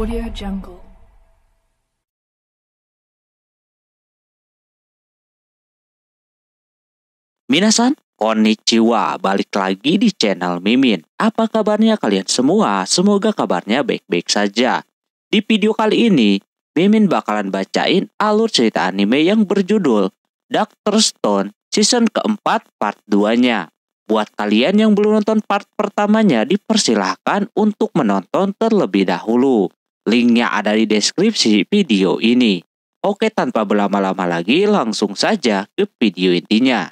Audio Jungle. Minasan, konnichiwa, balik lagi di channel Mimin. Apa kabarnya kalian semua? Semoga kabarnya baik-baik saja. Di video kali ini, Mimin bakalan bacain alur cerita anime yang berjudul Dr. Stone season keempat part 2-nya. Buat kalian yang belum nonton part pertamanya, dipersilahkan untuk menonton terlebih dahulu. Linknya ada di deskripsi video ini. Oke, tanpa berlama-lama lagi, langsung saja ke video intinya.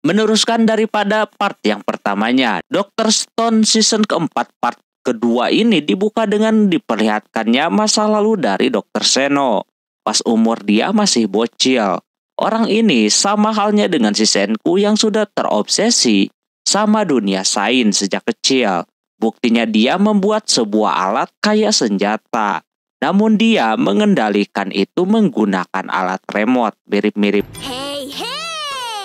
Meneruskan daripada part yang pertamanya, Dr. Stone season keempat part kedua ini dibuka dengan diperlihatkannya masa lalu dari Dr. Seno. Pas umur dia masih bocil. Orang ini sama halnya dengan si Senku yang sudah terobsesi sama dunia sains sejak kecil. Buktinya dia membuat sebuah alat kayak senjata. Namun dia mengendalikan itu menggunakan alat remote mirip-mirip.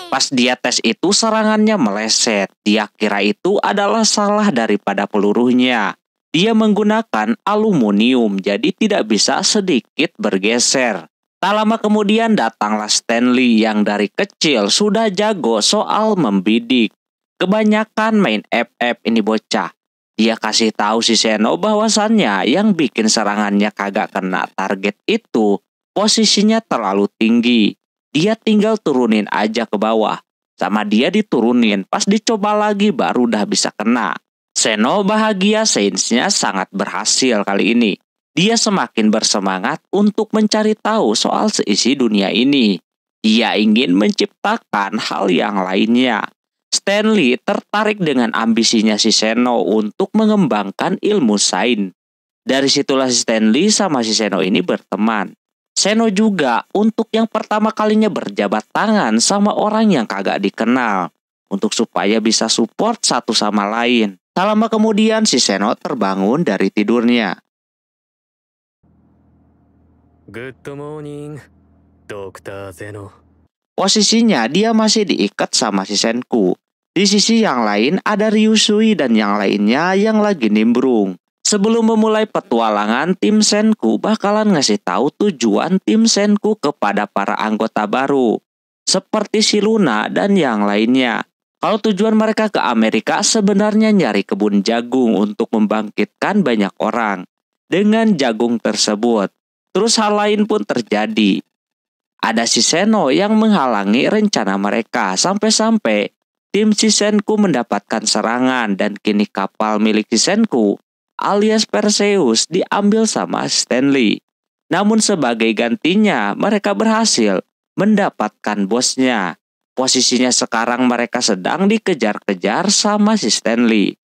Pas dia tes itu serangannya meleset. Dia kira itu adalah salah daripada pelurunya. Dia menggunakan aluminium jadi tidak bisa sedikit bergeser. Tak lama kemudian datanglah Stanley yang dari kecil sudah jago soal membidik. Kebanyakan main FF ini bocah. Dia kasih tahu si Seno bahwasannya yang bikin serangannya kagak kena target itu posisinya terlalu tinggi. Dia tinggal turunin aja ke bawah. Sama dia diturunin, pas dicoba lagi baru udah bisa kena. Seno bahagia sainsnya sangat berhasil kali ini. Dia semakin bersemangat untuk mencari tahu soal seisi dunia ini. Dia ingin menciptakan hal yang lainnya. Stanley tertarik dengan ambisinya si Seno untuk mengembangkan ilmu sains. Dari situlah si Stanley sama si Seno ini berteman. Seno juga untuk yang pertama kalinya berjabat tangan sama orang yang kagak dikenal. Untuk supaya bisa support satu sama lain. Tak lama kemudian si Seno terbangun dari tidurnya. Good morning, Dr. Zeno. Posisinya dia masih diikat sama si Senku. Di sisi yang lain ada Ryusui dan yang lainnya yang lagi nimbrung. Sebelum memulai petualangan, tim Senku bakalan ngasih tahu tujuan tim Senku kepada para anggota baru. Seperti si Luna dan yang lainnya. Kalau tujuan mereka ke Amerika sebenarnya nyari kebun jagung untuk membangkitkan banyak orang. Dengan jagung tersebut. Terus hal lain pun terjadi. Ada si Seno yang menghalangi rencana mereka sampai-sampai tim si Senku mendapatkan serangan dan kini kapal milik si Senku alias Perseus diambil sama Stanley. Namun sebagai gantinya mereka berhasil mendapatkan bosnya. Posisinya sekarang mereka sedang dikejar-kejar sama si Stanley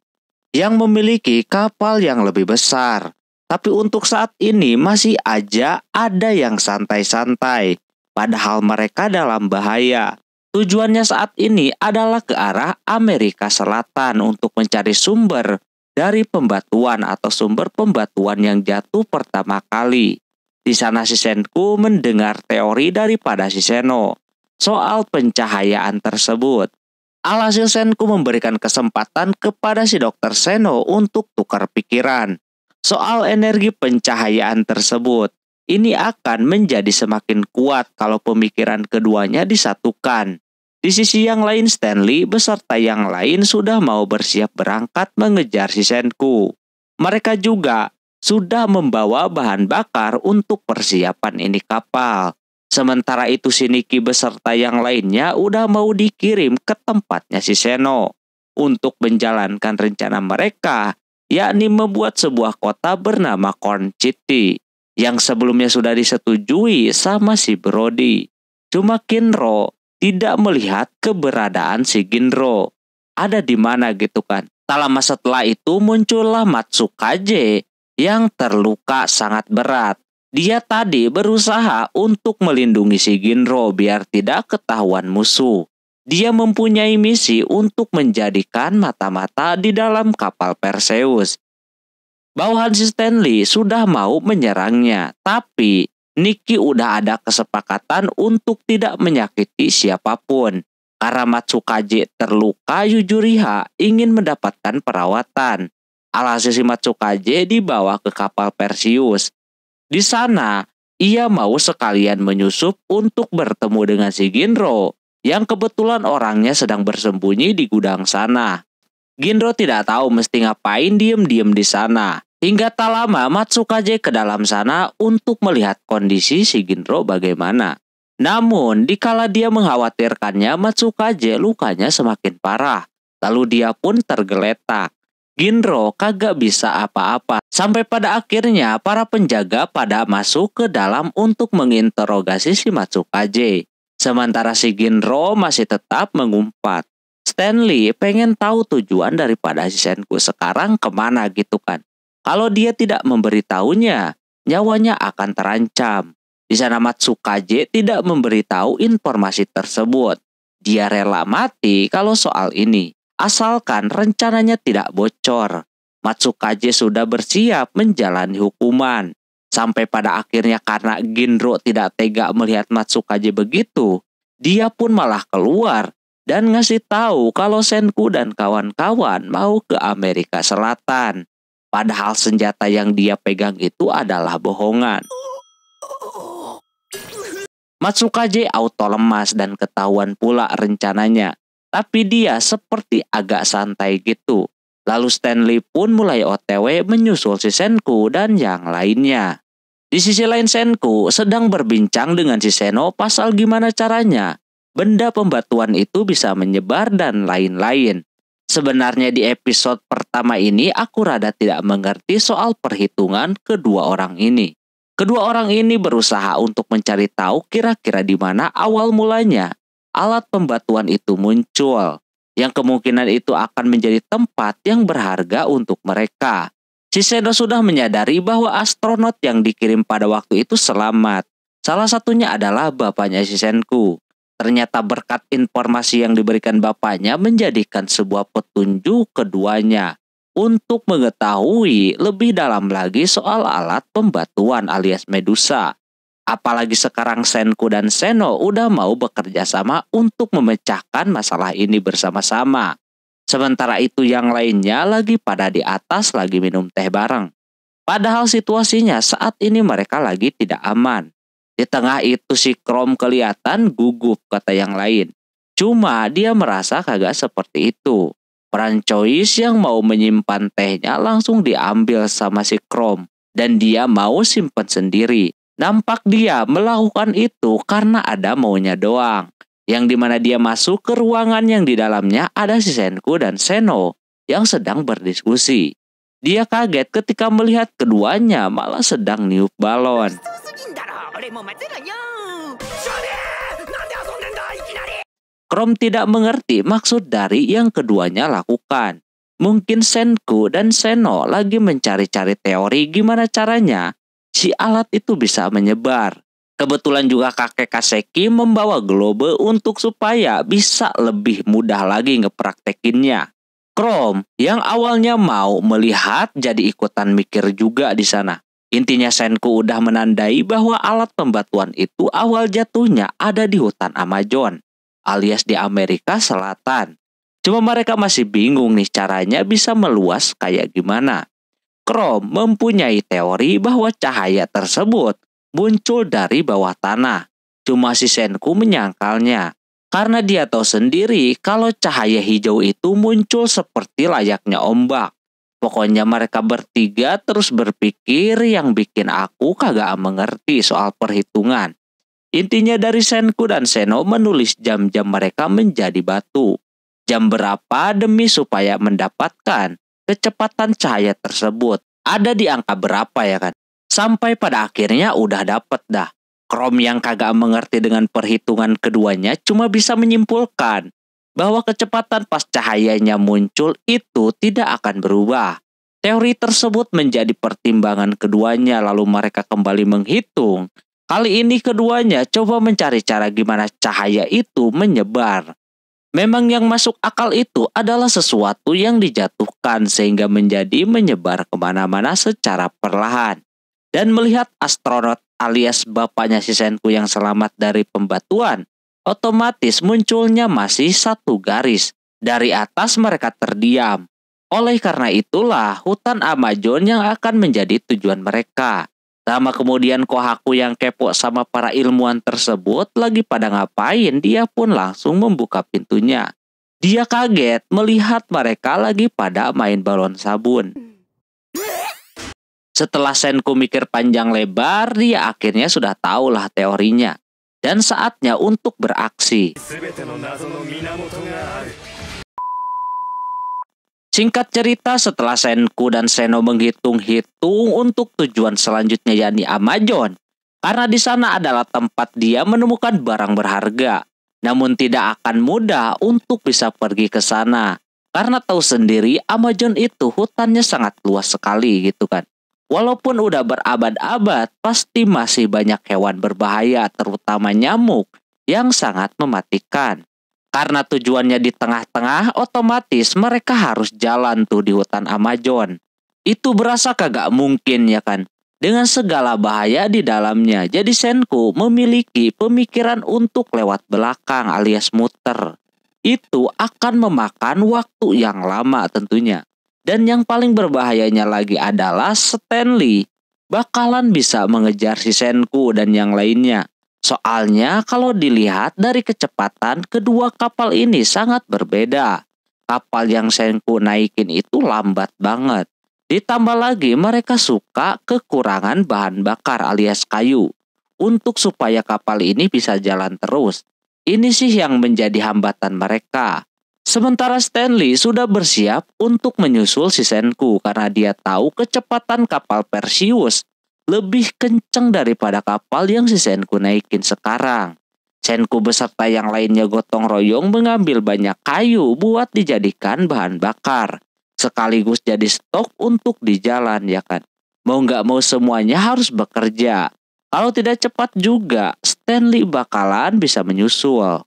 yang memiliki kapal yang lebih besar. Tapi untuk saat ini masih aja ada yang santai-santai. Padahal mereka dalam bahaya. Tujuannya saat ini adalah ke arah Amerika Selatan untuk mencari sumber dari pembatuan atau sumber pembatuan yang jatuh pertama kali. Di sana si Senku mendengar teori daripada si Seno soal pencahayaan tersebut. Alhasil Senku memberikan kesempatan kepada si Dr. Seno untuk tukar pikiran. Soal energi pencahayaan tersebut, ini akan menjadi semakin kuat kalau pemikiran keduanya disatukan. Di sisi yang lain Stanley beserta yang lain sudah mau bersiap berangkat mengejar si Senku. Mereka juga sudah membawa bahan bakar untuk persiapan ini kapal. Sementara itu si Nikki beserta yang lainnya udah mau dikirim ke tempatnya si Seno untuk menjalankan rencana mereka, yakni membuat sebuah kota bernama Corn City yang sebelumnya sudah disetujui sama si Brody. Cuma Kinro tidak melihat keberadaan si Ginro. Ada di mana gitu kan. Tak lama setelah itu muncullah Matsukaze yang terluka sangat berat. Dia tadi berusaha untuk melindungi si Ginro biar tidak ketahuan musuh. Dia mempunyai misi untuk menjadikan mata-mata di dalam kapal Perseus. Bawahan si Stanley sudah mau menyerangnya, tapi Nikki udah ada kesepakatan untuk tidak menyakiti siapapun. Karena Matsukaze terluka, Yujuriha ingin mendapatkan perawatan. Alhasil si Matsukaze dibawa ke kapal Perseus. Di sana, ia mau sekalian menyusup untuk bertemu dengan si Ginro, yang kebetulan orangnya sedang bersembunyi di gudang sana. Ginro tidak tahu mesti ngapain diem-diem di sana. Hingga tak lama Matsukaze ke dalam sana untuk melihat kondisi si Ginro bagaimana. Namun, dikala dia mengkhawatirkannya, Matsukaze lukanya semakin parah. Lalu dia pun tergeletak. Ginro kagak bisa apa-apa. Sampai pada akhirnya para penjaga pada masuk ke dalam untuk menginterogasi si Matsukaze. Sementara si Ginro masih tetap mengumpat. Stanley pengen tahu tujuan daripada si Senku sekarang kemana gitu kan. Kalau dia tidak memberitahunya, nyawanya akan terancam. Di sana Matsukaze tidak memberitahu informasi tersebut. Dia rela mati kalau soal ini, asalkan rencananya tidak bocor. Matsukaze sudah bersiap menjalani hukuman. Sampai pada akhirnya karena Ginro tidak tega melihat Matsukaze begitu, dia pun malah keluar dan ngasih tahu kalau Senku dan kawan-kawan mau ke Amerika Selatan. Padahal senjata yang dia pegang itu adalah bohongan. Matsukaze auto lemas dan ketahuan pula rencananya. Tapi dia seperti agak santai gitu. Lalu Stanley pun mulai OTW menyusul si Senku dan yang lainnya. Di sisi lain Senku sedang berbincang dengan si Seno pasal gimana caranya benda pembatuan itu bisa menyebar dan lain-lain. Sebenarnya di episode pertama ini aku rada tidak mengerti soal perhitungan kedua orang ini. Kedua orang ini berusaha untuk mencari tahu kira-kira di mana awal mulanya alat pembatuan itu muncul. Yang kemungkinan itu akan menjadi tempat yang berharga untuk mereka. Si Seno sudah menyadari bahwa astronot yang dikirim pada waktu itu selamat. Salah satunya adalah bapaknya si Senku. Ternyata berkat informasi yang diberikan bapaknya menjadikan sebuah petunjuk keduanya untuk mengetahui lebih dalam lagi soal alat pembatuan alias Medusa. Apalagi sekarang Senku dan Seno udah mau bekerja sama untuk memecahkan masalah ini bersama-sama. Sementara itu yang lainnya lagi pada di atas lagi minum teh bareng. Padahal situasinya saat ini mereka lagi tidak aman. Di tengah itu si Chrome kelihatan gugup kata yang lain. Cuma dia merasa kagak seperti itu. Peran Choice yang mau menyimpan tehnya langsung diambil sama si Chrome. Dan dia mau simpan sendiri. Nampak dia melakukan itu karena ada maunya doang. Yang dimana dia masuk ke ruangan yang di dalamnya ada si Senku dan Seno yang sedang berdiskusi. Dia kaget ketika melihat keduanya malah sedang niup balon. Chrome tidak mengerti maksud dari yang keduanya lakukan. Mungkin Senku dan Seno lagi mencari-cari teori gimana caranya si alat itu bisa menyebar. Kebetulan juga kakek Kaseki membawa globe untuk supaya bisa lebih mudah lagi ngepraktekinnya. Chrome yang awalnya mau melihat jadi ikutan mikir juga di sana. Intinya Senku udah menandai bahwa alat pembatuan itu awal jatuhnya ada di hutan Amazon, alias di Amerika Selatan. Cuma mereka masih bingung nih caranya bisa meluas kayak gimana. Chrome mempunyai teori bahwa cahaya tersebut muncul dari bawah tanah. Cuma si Senku menyangkalnya. Karena dia tahu sendiri kalau cahaya hijau itu muncul seperti layaknya ombak. Pokoknya mereka bertiga terus berpikir yang bikin aku kagak mengerti soal perhitungan. Intinya dari Senku dan Seno menulis jam-jam mereka menjadi batu. Jam berapa demi supaya mendapatkan kecepatan cahaya tersebut. Ada di angka berapa ya kan? Sampai pada akhirnya udah dapet dah. Chrome yang kagak mengerti dengan perhitungan keduanya cuma bisa menyimpulkan bahwa kecepatan pas cahayanya muncul itu tidak akan berubah. Teori tersebut menjadi pertimbangan keduanya lalu mereka kembali menghitung. Kali ini keduanya coba mencari cara gimana cahaya itu menyebar. Memang yang masuk akal itu adalah sesuatu yang dijatuhkan sehingga menjadi menyebar kemana-mana secara perlahan. Dan melihat astronot alias bapaknya si Senku yang selamat dari pembatuan, otomatis munculnya masih satu garis. Dari atas mereka terdiam. Oleh karena itulah hutan Amazon yang akan menjadi tujuan mereka. Sama kemudian Kohaku yang kepo sama para ilmuwan tersebut lagi pada ngapain, dia pun langsung membuka pintunya. Dia kaget melihat mereka lagi pada main balon sabun. Setelah Senku mikir panjang lebar, dia akhirnya sudah tahulah teorinya. Dan saatnya untuk beraksi. Singkat cerita, setelah Senku dan Seno menghitung-hitung untuk tujuan selanjutnya yakni Amazon, karena di sana adalah tempat dia menemukan barang berharga. Namun tidak akan mudah untuk bisa pergi ke sana. Karena tahu sendiri Amazon itu hutannya sangat luas sekali gitu kan. Walaupun udah berabad-abad, pasti masih banyak hewan berbahaya, terutama nyamuk, yang sangat mematikan. Karena tujuannya di tengah-tengah, otomatis mereka harus jalan tuh di hutan Amazon. Itu berasa kagak mungkin ya kan, dengan segala bahaya di dalamnya. Jadi Senku memiliki pemikiran untuk lewat belakang alias muter. Itu akan memakan waktu yang lama tentunya. Dan yang paling berbahayanya lagi adalah Stanley bakalan bisa mengejar si Senku dan yang lainnya. Soalnya kalau dilihat dari kecepatan, kedua kapal ini sangat berbeda. Kapal yang Senku naikin itu lambat banget. Ditambah lagi mereka suka kekurangan bahan bakar alias kayu. Untuk supaya kapal ini bisa jalan terus. Ini sih yang menjadi hambatan mereka. Sementara Stanley sudah bersiap untuk menyusul si Senku karena dia tahu kecepatan kapal Perseus lebih kenceng daripada kapal yang si Senku naikin sekarang. Senku beserta yang lainnya gotong royong mengambil banyak kayu buat dijadikan bahan bakar. Sekaligus jadi stok untuk di jalan ya kan. Mau nggak mau semuanya harus bekerja. Kalau tidak cepat juga Stanley bakalan bisa menyusul.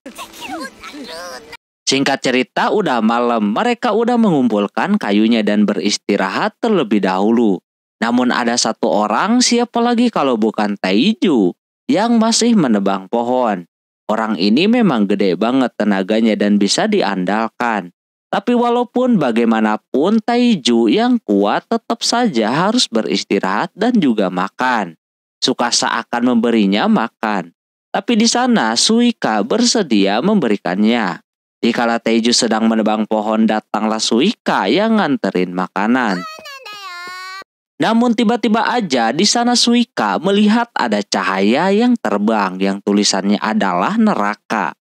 Singkat cerita udah malam, mereka udah mengumpulkan kayunya dan beristirahat terlebih dahulu. Namun ada satu orang, siapa lagi kalau bukan Taiju, yang masih menebang pohon. Orang ini memang gede banget tenaganya dan bisa diandalkan. Tapi walaupun bagaimanapun Taiju yang kuat tetap saja harus beristirahat dan juga makan. Tsukasa akan memberinya makan. Tapi di sana Suika bersedia memberikannya. Dikala Taiju sedang menebang pohon, datanglah Suika yang nganterin makanan. Namun tiba-tiba aja di sana Suika melihat ada cahaya yang terbang yang tulisannya adalah neraka.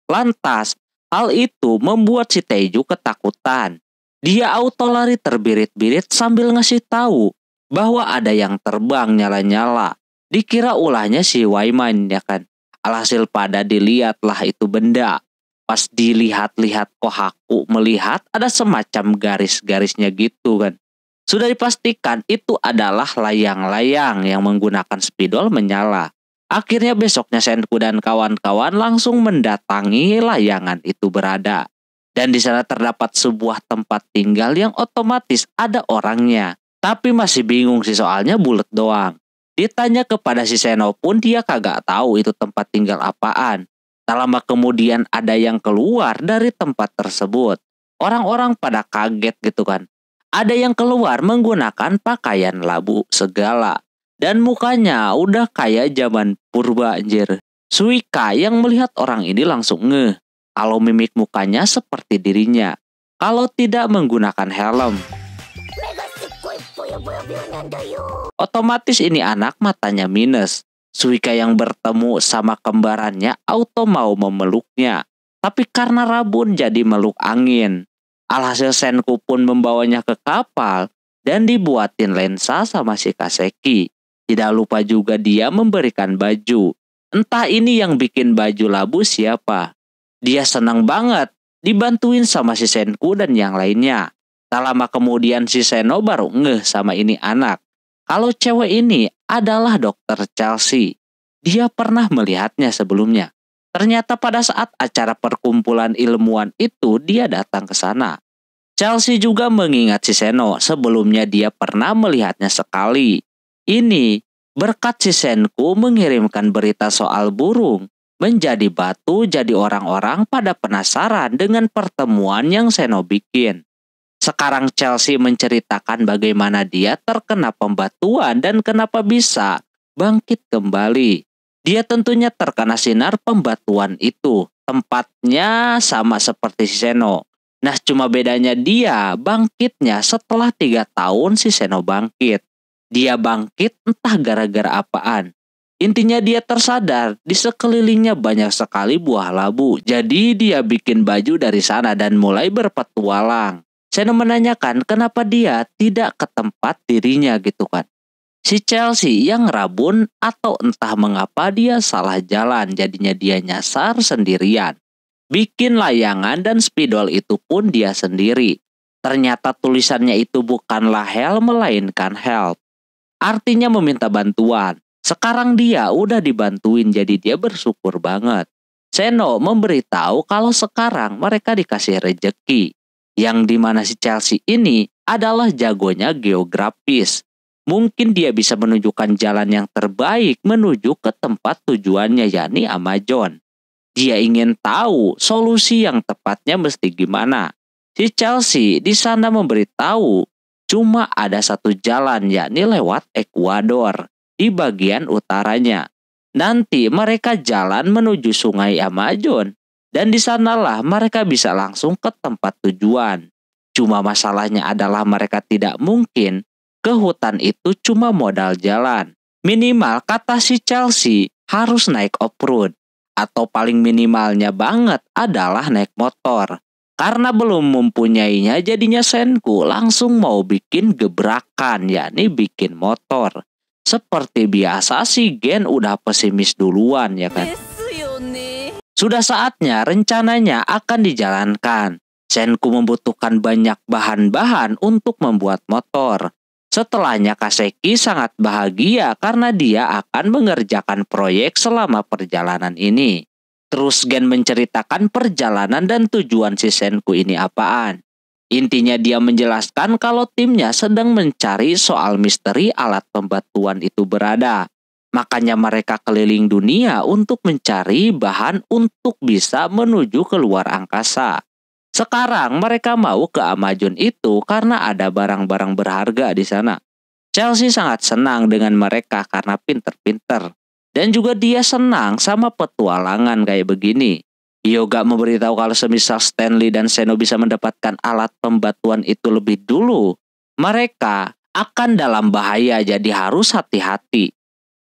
Lantas, hal itu membuat si Taiju ketakutan. Dia auto lari terbirit-birit sambil ngasih tahu bahwa ada yang terbang nyala-nyala. Dikira ulahnya si Waiman ya kan. Alhasil pada dilihatlah itu benda. Pas dilihat-lihat Kohaku melihat ada semacam garis-garisnya gitu kan. Sudah dipastikan itu adalah layang-layang yang menggunakan spidol menyala. Akhirnya besoknya Senku dan kawan-kawan langsung mendatangi layangan itu berada. Dan di sana terdapat sebuah tempat tinggal yang otomatis ada orangnya. Tapi masih bingung sih soalnya bulat doang. Ditanya kepada si Seno pun dia kagak tahu itu tempat tinggal apaan. Tak lama kemudian ada yang keluar dari tempat tersebut. Orang-orang pada kaget gitu kan. Ada yang keluar menggunakan pakaian labu segala. Dan mukanya udah kayak zaman purba anjir. Suika yang melihat orang ini langsung ngeh. Kalau mimik mukanya seperti dirinya. Kalau tidak menggunakan helm. Otomatis ini anak matanya minus. Suika yang bertemu sama kembarannya auto mau memeluknya. Tapi karena rabun jadi meluk angin. Alhasil Senku pun membawanya ke kapal dan dibuatin lensa sama si Kaseki. Tidak lupa juga dia memberikan baju. Entah ini yang bikin baju labu siapa. Dia senang banget dibantuin sama si Senku dan yang lainnya. Tak lama kemudian si Seno baru ngeh sama ini anak. Kalau cewek ini adalah Dokter Chelsea. Dia pernah melihatnya sebelumnya. Ternyata pada saat acara perkumpulan ilmuwan itu dia datang ke sana. Chelsea juga mengingat si Seno. Sebelumnya dia pernah melihatnya sekali. Ini berkat si Senku mengirimkan berita soal burung. Menjadi batu jadi orang-orang pada penasaran dengan pertemuan yang Seno bikin. Sekarang Chelsea menceritakan bagaimana dia terkena pembatuan dan kenapa bisa bangkit kembali. Dia tentunya terkena sinar pembatuan itu. Tempatnya sama seperti si Seno. Nah, cuma bedanya dia bangkitnya setelah 3 tahun si Seno bangkit. Dia bangkit entah gara-gara apaan. Intinya dia tersadar di sekelilingnya banyak sekali buah labu. Jadi dia bikin baju dari sana dan mulai berpetualang. Seno menanyakan kenapa dia tidak ke tempat dirinya gitu kan. Si Chelsea yang rabun atau entah mengapa dia salah jalan, jadinya dia nyasar sendirian. Bikin layangan dan spidol itu pun dia sendiri. Ternyata tulisannya itu bukanlah help melainkan help. Artinya meminta bantuan. Sekarang dia udah dibantuin jadi dia bersyukur banget. Seno memberitahu kalau sekarang mereka dikasih rejeki. Yang dimana si Chelsea ini adalah jagonya geografis. Mungkin dia bisa menunjukkan jalan yang terbaik menuju ke tempat tujuannya yakni Amazon. Dia ingin tahu solusi yang tepatnya mesti gimana. Si Chelsea di sana memberitahu cuma ada satu jalan yakni lewat Ekuador di bagian utaranya. Nanti mereka jalan menuju sungai Amazon. Dan di sanalah mereka bisa langsung ke tempat tujuan. Cuma masalahnya adalah mereka tidak mungkin ke hutan itu cuma modal jalan. Minimal kata si Chelsea harus naik off-road. Atau paling minimalnya banget adalah naik motor. Karena belum mempunyainya jadinya Senku langsung mau bikin gebrakan yakni bikin motor. Seperti biasa si Gen udah pesimis duluan ya kan. Sudah saatnya rencananya akan dijalankan. Senku membutuhkan banyak bahan-bahan untuk membuat motor. Setelahnya Kaseki sangat bahagia karena dia akan mengerjakan proyek selama perjalanan ini. Terus Gen menceritakan perjalanan dan tujuan si Senku ini apaan. Intinya dia menjelaskan kalau timnya sedang mencari soal misteri alat pembatuan itu berada. Makanya mereka keliling dunia untuk mencari bahan untuk bisa menuju ke luar angkasa. Sekarang mereka mau ke Amazon itu karena ada barang-barang berharga di sana. Chelsea sangat senang dengan mereka karena pinter-pinter. Dan juga dia senang sama petualangan kayak begini. Yoga memberitahu kalau semisal Stanley dan Seno bisa mendapatkan alat pembatuan itu lebih dulu, mereka akan dalam bahaya jadi harus hati-hati.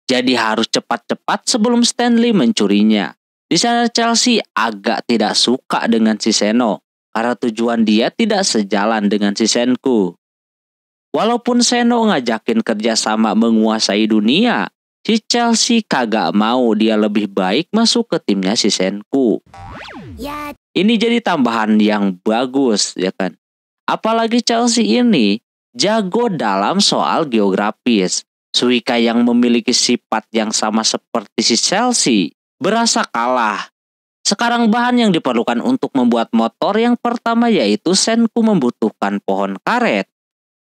Jadi harus cepat-cepat sebelum Stanley mencurinya. Di sana Chelsea agak tidak suka dengan si Seno karena tujuan dia tidak sejalan dengan si Senku. Walaupun Seno ngajakin kerjasama menguasai dunia, si Chelsea kagak mau, dia lebih baik masuk ke timnya si Senku. Ini jadi tambahan yang bagus ya kan. Apalagi Chelsea ini jago dalam soal geografis. Suika yang memiliki sifat yang sama seperti si Chelsea berasa kalah. Sekarang bahan yang diperlukan untuk membuat motor yang pertama yaitu Senku membutuhkan pohon karet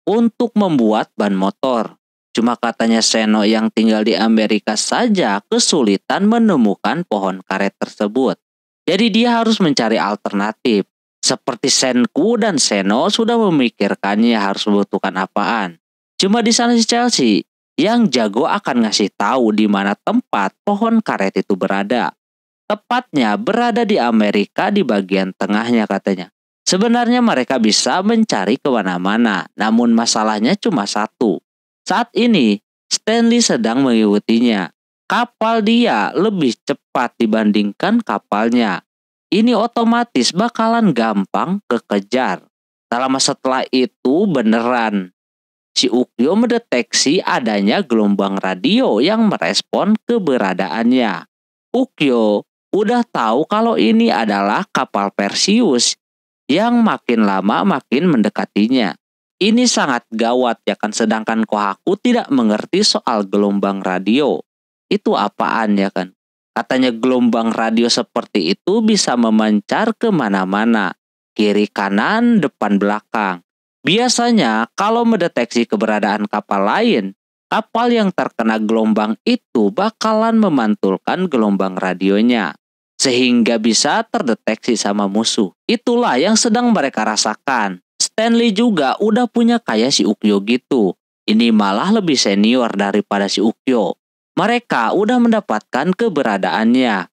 untuk membuat ban motor. Cuma katanya Seno yang tinggal di Amerika saja kesulitan menemukan pohon karet tersebut. Jadi dia harus mencari alternatif. Seperti Senku dan Seno sudah memikirkannya harus membutuhkan apaan. Cuma di sana si Chelsea yang jago akan ngasih tahu di mana tempat pohon karet itu berada. Tepatnya berada di Amerika di bagian tengahnya katanya. Sebenarnya mereka bisa mencari kemana-mana, namun masalahnya cuma satu. Saat ini Stanley sedang mengikutinya. Kapal dia lebih cepat dibandingkan kapalnya. Ini otomatis bakalan gampang kekejar. Tak lama setelah itu beneran si Ukyo mendeteksi adanya gelombang radio yang merespon keberadaannya. Ukyo udah tahu kalau ini adalah kapal Perseus yang makin lama makin mendekatinya. Ini sangat gawat ya kan, sedangkan Kohaku tidak mengerti soal gelombang radio. Itu apaan ya kan? Katanya gelombang radio seperti itu bisa memancar kemana-mana, kiri kanan depan belakang. Biasanya kalau mendeteksi keberadaan kapal lain, kapal yang terkena gelombang itu bakalan memantulkan gelombang radionya. Sehingga bisa terdeteksi sama musuh. Itulah yang sedang mereka rasakan. Stanley juga udah punya kayak si Ukyo gitu. Ini malah lebih senior daripada si Ukyo. Mereka udah mendapatkan keberadaannya.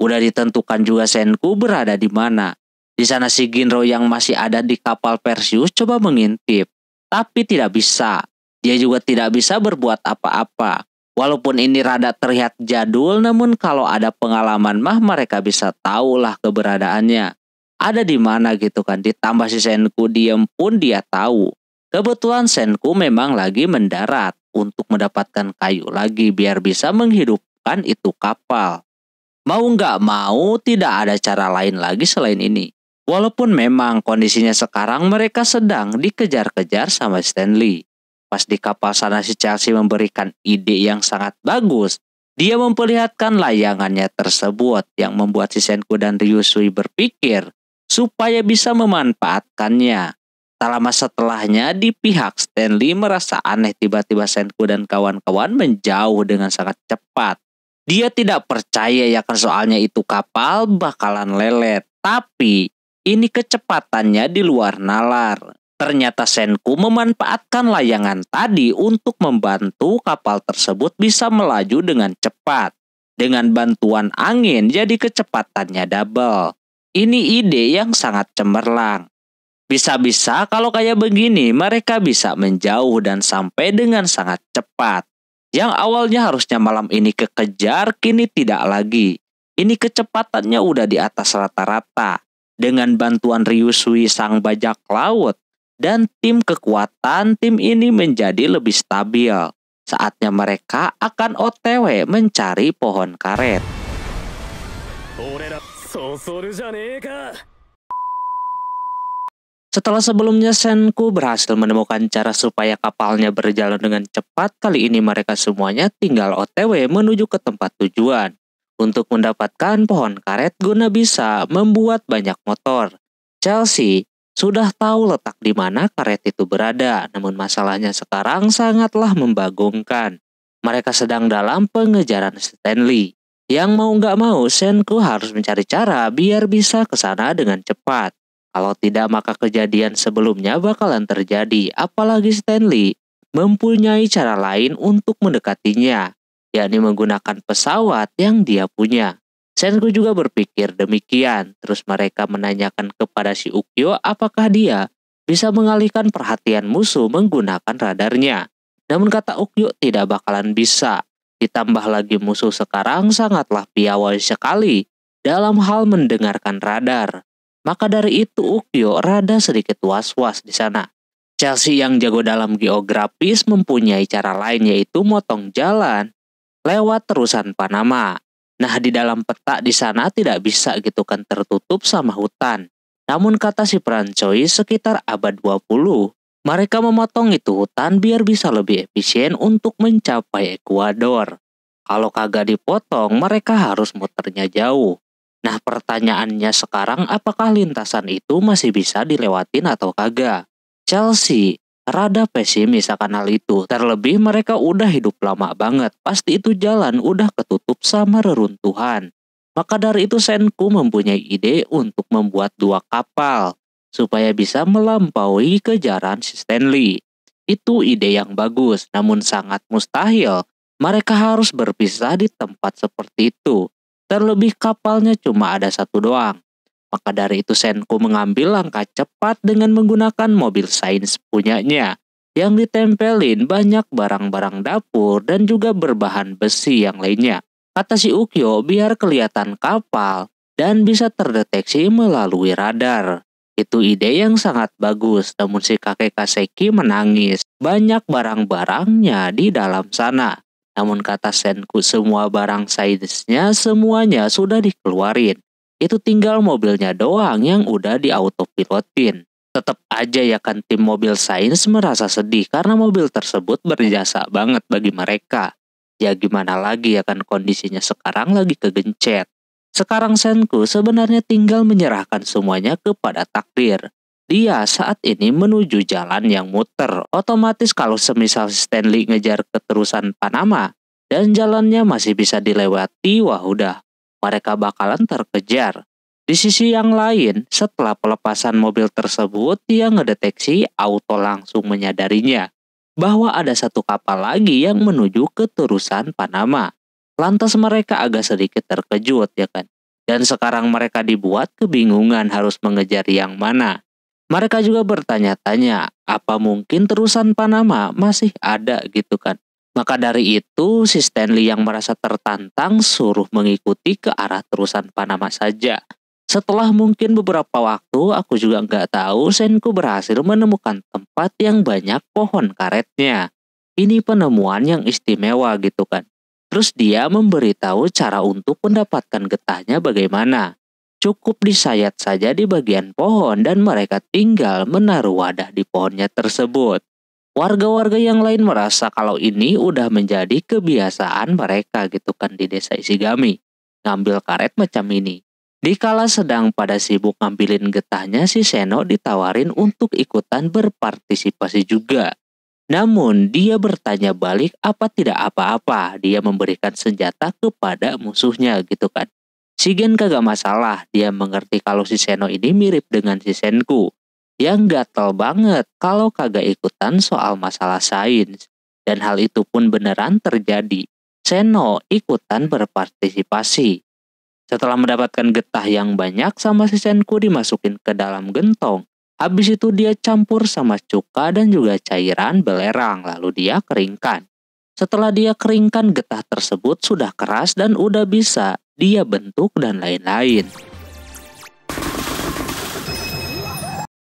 Udah ditentukan juga Senku berada di mana. Di sana si Ginro yang masih ada di kapal Perseus coba mengintip. Tapi tidak bisa. Dia juga tidak bisa berbuat apa-apa. Walaupun ini rada terlihat jadul, namun kalau ada pengalaman mah mereka bisa tahulah keberadaannya. Ada di mana gitu kan. Ditambah si Senku diem pun dia tahu. Kebetulan Senku memang lagi mendarat untuk mendapatkan kayu lagi biar bisa menghidupkan itu kapal. Mau nggak mau tidak ada cara lain lagi selain ini. Walaupun memang kondisinya sekarang mereka sedang dikejar-kejar sama Stanley. Pas di kapal sana si Chelsea memberikan ide yang sangat bagus. Dia memperlihatkan layangannya tersebut yang membuat si Senku dan Ryusui berpikir supaya bisa memanfaatkannya. Tak lama setelahnya di pihak Stanley merasa aneh tiba-tiba Senku dan kawan-kawan menjauh dengan sangat cepat. Dia tidak percaya ya kan soalnya itu kapal bakalan lelet. Tapi ini kecepatannya di luar nalar. Ternyata Senku memanfaatkan layangan tadi untuk membantu kapal tersebut bisa melaju dengan cepat. Dengan bantuan angin jadi kecepatannya double. Ini ide yang sangat cemerlang. Bisa-bisa kalau kayak begini mereka bisa menjauh dan sampai dengan sangat cepat. Yang awalnya harusnya malam ini kekejar, kini tidak lagi. Ini kecepatannya udah di atas rata-rata. Dengan bantuan Ryusui sang bajak laut dan tim kekuatan, tim ini menjadi lebih stabil. Saatnya mereka akan OTW mencari pohon karet. Setelah sebelumnya Senku berhasil menemukan cara supaya kapalnya berjalan dengan cepat, kali ini mereka semuanya tinggal OTW menuju ke tempat tujuan. Untuk mendapatkan pohon karet guna bisa membuat banyak motor. Chelsea sudah tahu letak di mana karet itu berada, namun masalahnya sekarang sangatlah membagongkan. Mereka sedang dalam pengejaran Stanley. Yang mau nggak mau Senku harus mencari cara biar bisa ke sana dengan cepat. Kalau tidak maka kejadian sebelumnya bakalan terjadi, apalagi Stanley mempunyai cara lain untuk mendekatinya, yakni menggunakan pesawat yang dia punya. Senku juga berpikir demikian, terus mereka menanyakan kepada si Ukyo apakah dia bisa mengalihkan perhatian musuh menggunakan radarnya. Namun kata Ukyo tidak bakalan bisa, ditambah lagi musuh sekarang sangatlah piawai sekali dalam hal mendengarkan radar. Maka dari itu Ukyo rada sedikit was-was di sana. Chelsea yang jago dalam geografis mempunyai cara lain yaitu motong jalan lewat terusan Panama. Nah di dalam peta di sana tidak bisa gitu kan tertutup sama hutan. Namun kata si Prancoy sekitar abad 20, mereka memotong itu hutan biar bisa lebih efisien untuk mencapai Ekuador. Kalau kagak dipotong mereka harus muternya jauh. Nah pertanyaannya sekarang apakah lintasan itu masih bisa dilewatin atau kagak? Chelsea rada pesimis akan hal itu. Terlebih mereka udah hidup lama banget. Pasti itu jalan udah ketutup sama reruntuhan. Maka dari itu Senku mempunyai ide untuk membuat 2 kapal. Supaya bisa melampaui kejaran si Stanley. Itu ide yang bagus namun sangat mustahil. Mereka harus berpisah di tempat seperti itu. Terlebih kapalnya cuma ada 1 doang. Maka dari itu Senku mengambil langkah cepat dengan menggunakan mobil sains punyanya. Yang ditempelin banyak barang-barang dapur dan juga berbahan besi yang lainnya. Kata si Ukyo biar kelihatan kapal dan bisa terdeteksi melalui radar. Itu ide yang sangat bagus, namun si kakek Kaseki menangis. Banyak barang-barangnya di dalam sana. Namun kata Senku semua barang sainsnya semuanya sudah dikeluarin. Itu tinggal mobilnya doang yang udah di-autopilotin. Tetap aja ya kan tim mobil sains merasa sedih karena mobil tersebut berjasa banget bagi mereka. Ya gimana lagi ya kan kondisinya sekarang lagi kegencet. Sekarang Senku sebenarnya tinggal menyerahkan semuanya kepada takdir. Dia saat ini menuju jalan yang muter. Otomatis kalau semisal Stanley ngejar keterusan Panama dan jalannya masih bisa dilewati, wah udah, mereka bakalan terkejar. Di sisi yang lain, setelah pelepasan mobil tersebut, dia ngedeteksi auto langsung menyadarinya bahwa ada satu kapal lagi yang menuju ke terusan Panama. Lantas mereka agak sedikit terkejut ya kan. Dan sekarang mereka dibuat kebingungan harus mengejar yang mana. Mereka juga bertanya-tanya, apa mungkin terusan Panama masih ada gitu kan. Maka dari itu, si Stanley yang merasa tertantang suruh mengikuti ke arah terusan Panama saja. Setelah mungkin beberapa waktu, aku juga nggak tahu, Senku berhasil menemukan tempat yang banyak pohon karetnya. Ini penemuan yang istimewa gitu kan. Terus dia memberitahu cara untuk mendapatkan getahnya bagaimana. Cukup disayat saja di bagian pohon dan mereka tinggal menaruh wadah di pohonnya tersebut. Warga-warga yang lain merasa kalau ini udah menjadi kebiasaan mereka gitu kan di desa Ishigami. Ngambil karet macam ini. Dikala sedang pada sibuk ngambilin getahnya, si Seno ditawarin untuk ikutan berpartisipasi juga. Namun dia bertanya balik apa tidak apa-apa, dia memberikan senjata kepada musuhnya gitu kan. Si Gen kagak masalah, dia mengerti kalau si Seno ini mirip dengan si Senku. Yang gatel banget kalau kagak ikutan soal masalah sains. Dan hal itu pun beneran terjadi. Seno ikutan berpartisipasi. Setelah mendapatkan getah yang banyak sama si Senku dimasukin ke dalam gentong. Habis itu dia campur sama cuka dan juga cairan belerang lalu dia keringkan. Setelah dia keringkan getah tersebut sudah keras dan udah bisa dia bentuk dan lain-lain.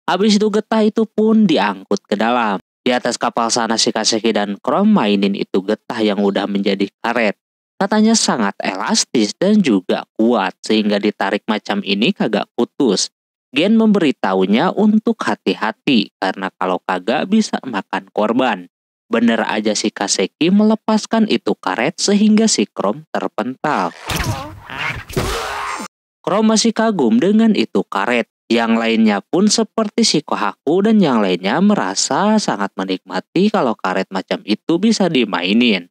Habis itu getah itu pun diangkut ke dalam. Di atas kapal sana si Kaseki dan Chrome mainin itu getah yang udah menjadi karet. Katanya sangat elastis dan juga kuat sehingga ditarik macam ini kagak putus. Gen memberitahunya untuk hati-hati karena kalau kagak bisa makan korban. Bener aja si Kaseki melepaskan itu karet sehingga si Chrome terpental. Chrome masih kagum dengan itu karet. Yang lainnya pun seperti si Kohaku dan yang lainnya merasa sangat menikmati kalau karet macam itu bisa dimainin.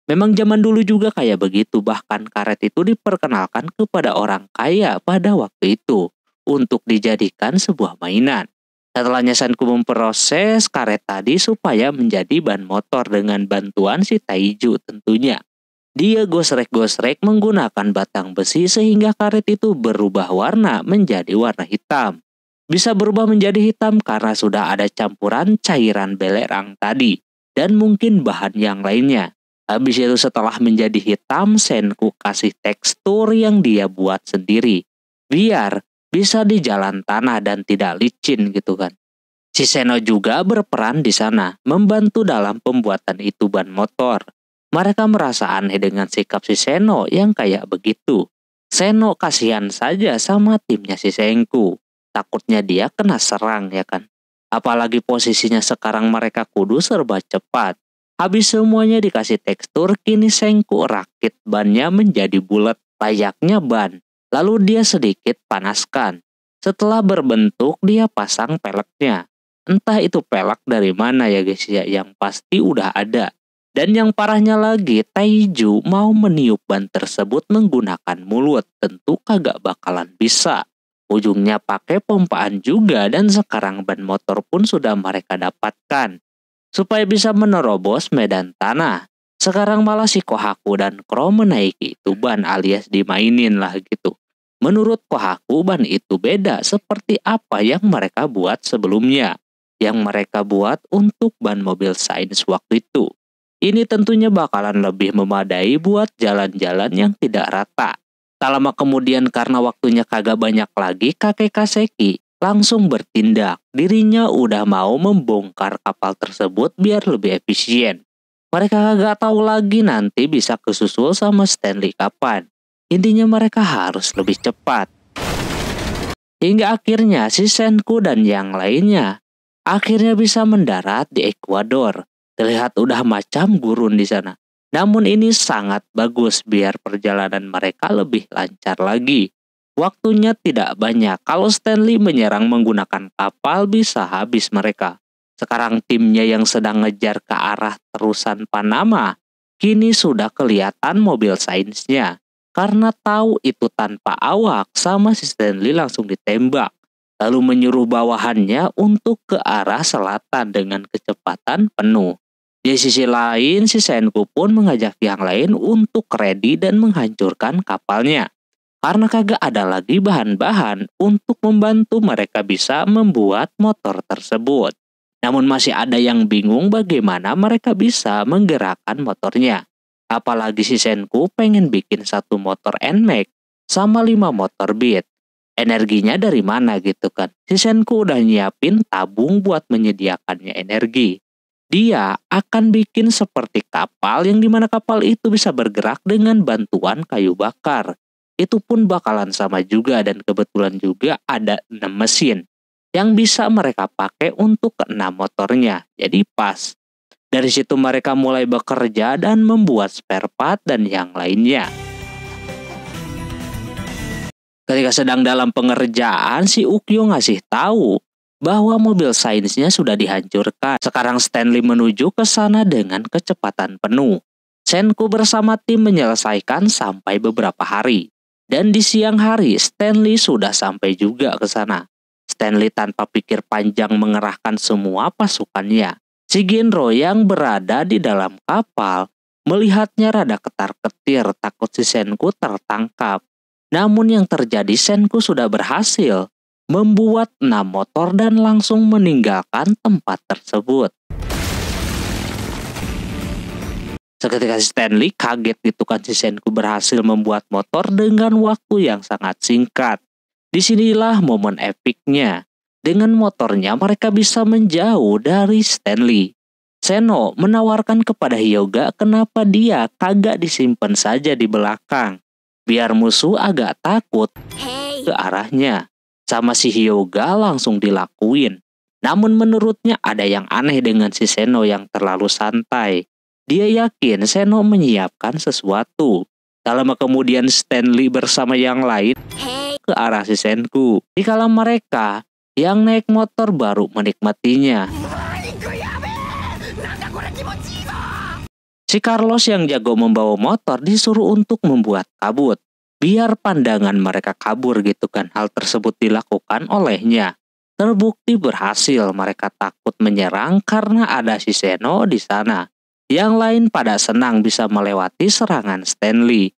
Memang zaman dulu juga kayak begitu, bahkan karet itu diperkenalkan kepada orang kaya pada waktu itu untuk dijadikan sebuah mainan. Setelahnya Senku memproses karet tadi supaya menjadi ban motor dengan bantuan si Taiju tentunya. Dia gosrek-gosrek menggunakan batang besi sehingga karet itu berubah warna menjadi warna hitam. Bisa berubah menjadi hitam karena sudah ada campuran cairan belerang tadi dan mungkin bahan yang lainnya. Habis itu setelah menjadi hitam, Senku kasih tekstur yang dia buat sendiri. Biar bisa di jalan tanah dan tidak licin gitu kan. Si Seno juga berperan di sana, membantu dalam pembuatan itu ban motor. Mereka merasa aneh dengan sikap si Seno yang kayak begitu. Seno kasihan saja sama timnya si Senku. Takutnya dia kena serang ya kan. Apalagi posisinya sekarang mereka kudu serba cepat. Habis semuanya dikasih tekstur, kini Senku rakit bannya menjadi bulat layaknya ban. Lalu dia sedikit panaskan. Setelah berbentuk, dia pasang peleknya. Entah itu pelek dari mana ya guys ya, yang pasti udah ada. Dan yang parahnya lagi, Taiju mau meniup ban tersebut menggunakan mulut. Tentu kagak bakalan bisa. Ujungnya pakai pompaan juga dan sekarang ban motor pun sudah mereka dapatkan. Supaya bisa menerobos medan tanah. Sekarang malah si Kohaku dan Chrome menaiki itu ban alias dimainin lah gitu. Menurut Kohaku ban itu beda seperti apa yang mereka buat sebelumnya. Yang mereka buat untuk ban mobil sains waktu itu. Ini tentunya bakalan lebih memadai buat jalan-jalan yang tidak rata. Tak lama kemudian karena waktunya kagak banyak lagi, kakek Kaseki langsung bertindak. Dirinya udah mau membongkar kapal tersebut biar lebih efisien. Mereka kagak tahu lagi nanti bisa kesusul sama Stanley kapan. Intinya mereka harus lebih cepat. Hingga akhirnya si Senku dan yang lainnya akhirnya bisa mendarat di Ekuador. Terlihat udah macam gurun di sana. Namun ini sangat bagus biar perjalanan mereka lebih lancar lagi. Waktunya tidak banyak. Kalau Stanley menyerang menggunakan kapal bisa habis mereka. Sekarang timnya yang sedang ngejar ke arah terusan Panama. Kini sudah kelihatan mobil sainsnya. Karena tahu itu tanpa awak, sama si Stanley langsung ditembak. Lalu menyuruh bawahannya untuk ke arah selatan dengan kecepatan penuh. Di sisi lain, si Senku pun mengajak yang lain untuk ready dan menghancurkan kapalnya. Karena kagak ada lagi bahan-bahan untuk membantu mereka bisa membuat motor tersebut. Namun masih ada yang bingung bagaimana mereka bisa menggerakkan motornya. Apalagi si Senku pengen bikin satu motor NMAX sama 5 motor Beat. Energinya dari mana gitu kan? Si Senku udah nyiapin tabung buat menyediakannya energi. Dia akan bikin seperti kapal yang dimana kapal itu bisa bergerak dengan bantuan kayu bakar. Itu pun bakalan sama juga dan kebetulan juga ada 6 mesin yang bisa mereka pakai untuk ke-6 motornya. Jadi pas. Dari situ mereka mulai bekerja dan membuat spare part dan yang lainnya. Ketika sedang dalam pengerjaan, si Ukyo ngasih tahu bahwa mobil sainsnya sudah dihancurkan. Sekarang Stanley menuju ke sana dengan kecepatan penuh. Senku bersama tim menyelesaikan sampai beberapa hari. Dan di siang hari, Stanley sudah sampai juga ke sana. Stanley tanpa pikir panjang mengerahkan semua pasukannya. Si Genro yang berada di dalam kapal melihatnya rada ketar-ketir takut si Senku tertangkap. Namun yang terjadi, Senku sudah berhasil membuat 6 motor dan langsung meninggalkan tempat tersebut. Seketika Stanley kaget gitu kan si Senku berhasil membuat motor dengan waktu yang sangat singkat. Disinilah momen epiknya. Dengan motornya mereka bisa menjauh dari Stanley. Seno menawarkan kepada Hyuga kenapa dia kagak disimpan saja di belakang. Biar musuh agak takut ke arahnya. Sama si Hyuga langsung dilakuin. Namun menurutnya ada yang aneh dengan si Seno yang terlalu santai. Dia yakin Seno menyiapkan sesuatu. Tak lama kemudian Stanley bersama yang lain ke arah si Senku. Dikala mereka yang naik motor baru menikmatinya. Si Carlos yang jago membawa motor disuruh untuk membuat kabut. Biar pandangan mereka kabur gitu kan. Hal tersebut dilakukan olehnya. Terbukti berhasil, mereka takut menyerang karena ada si Seno di sana. Yang lain pada senang bisa melewati serangan Stanley.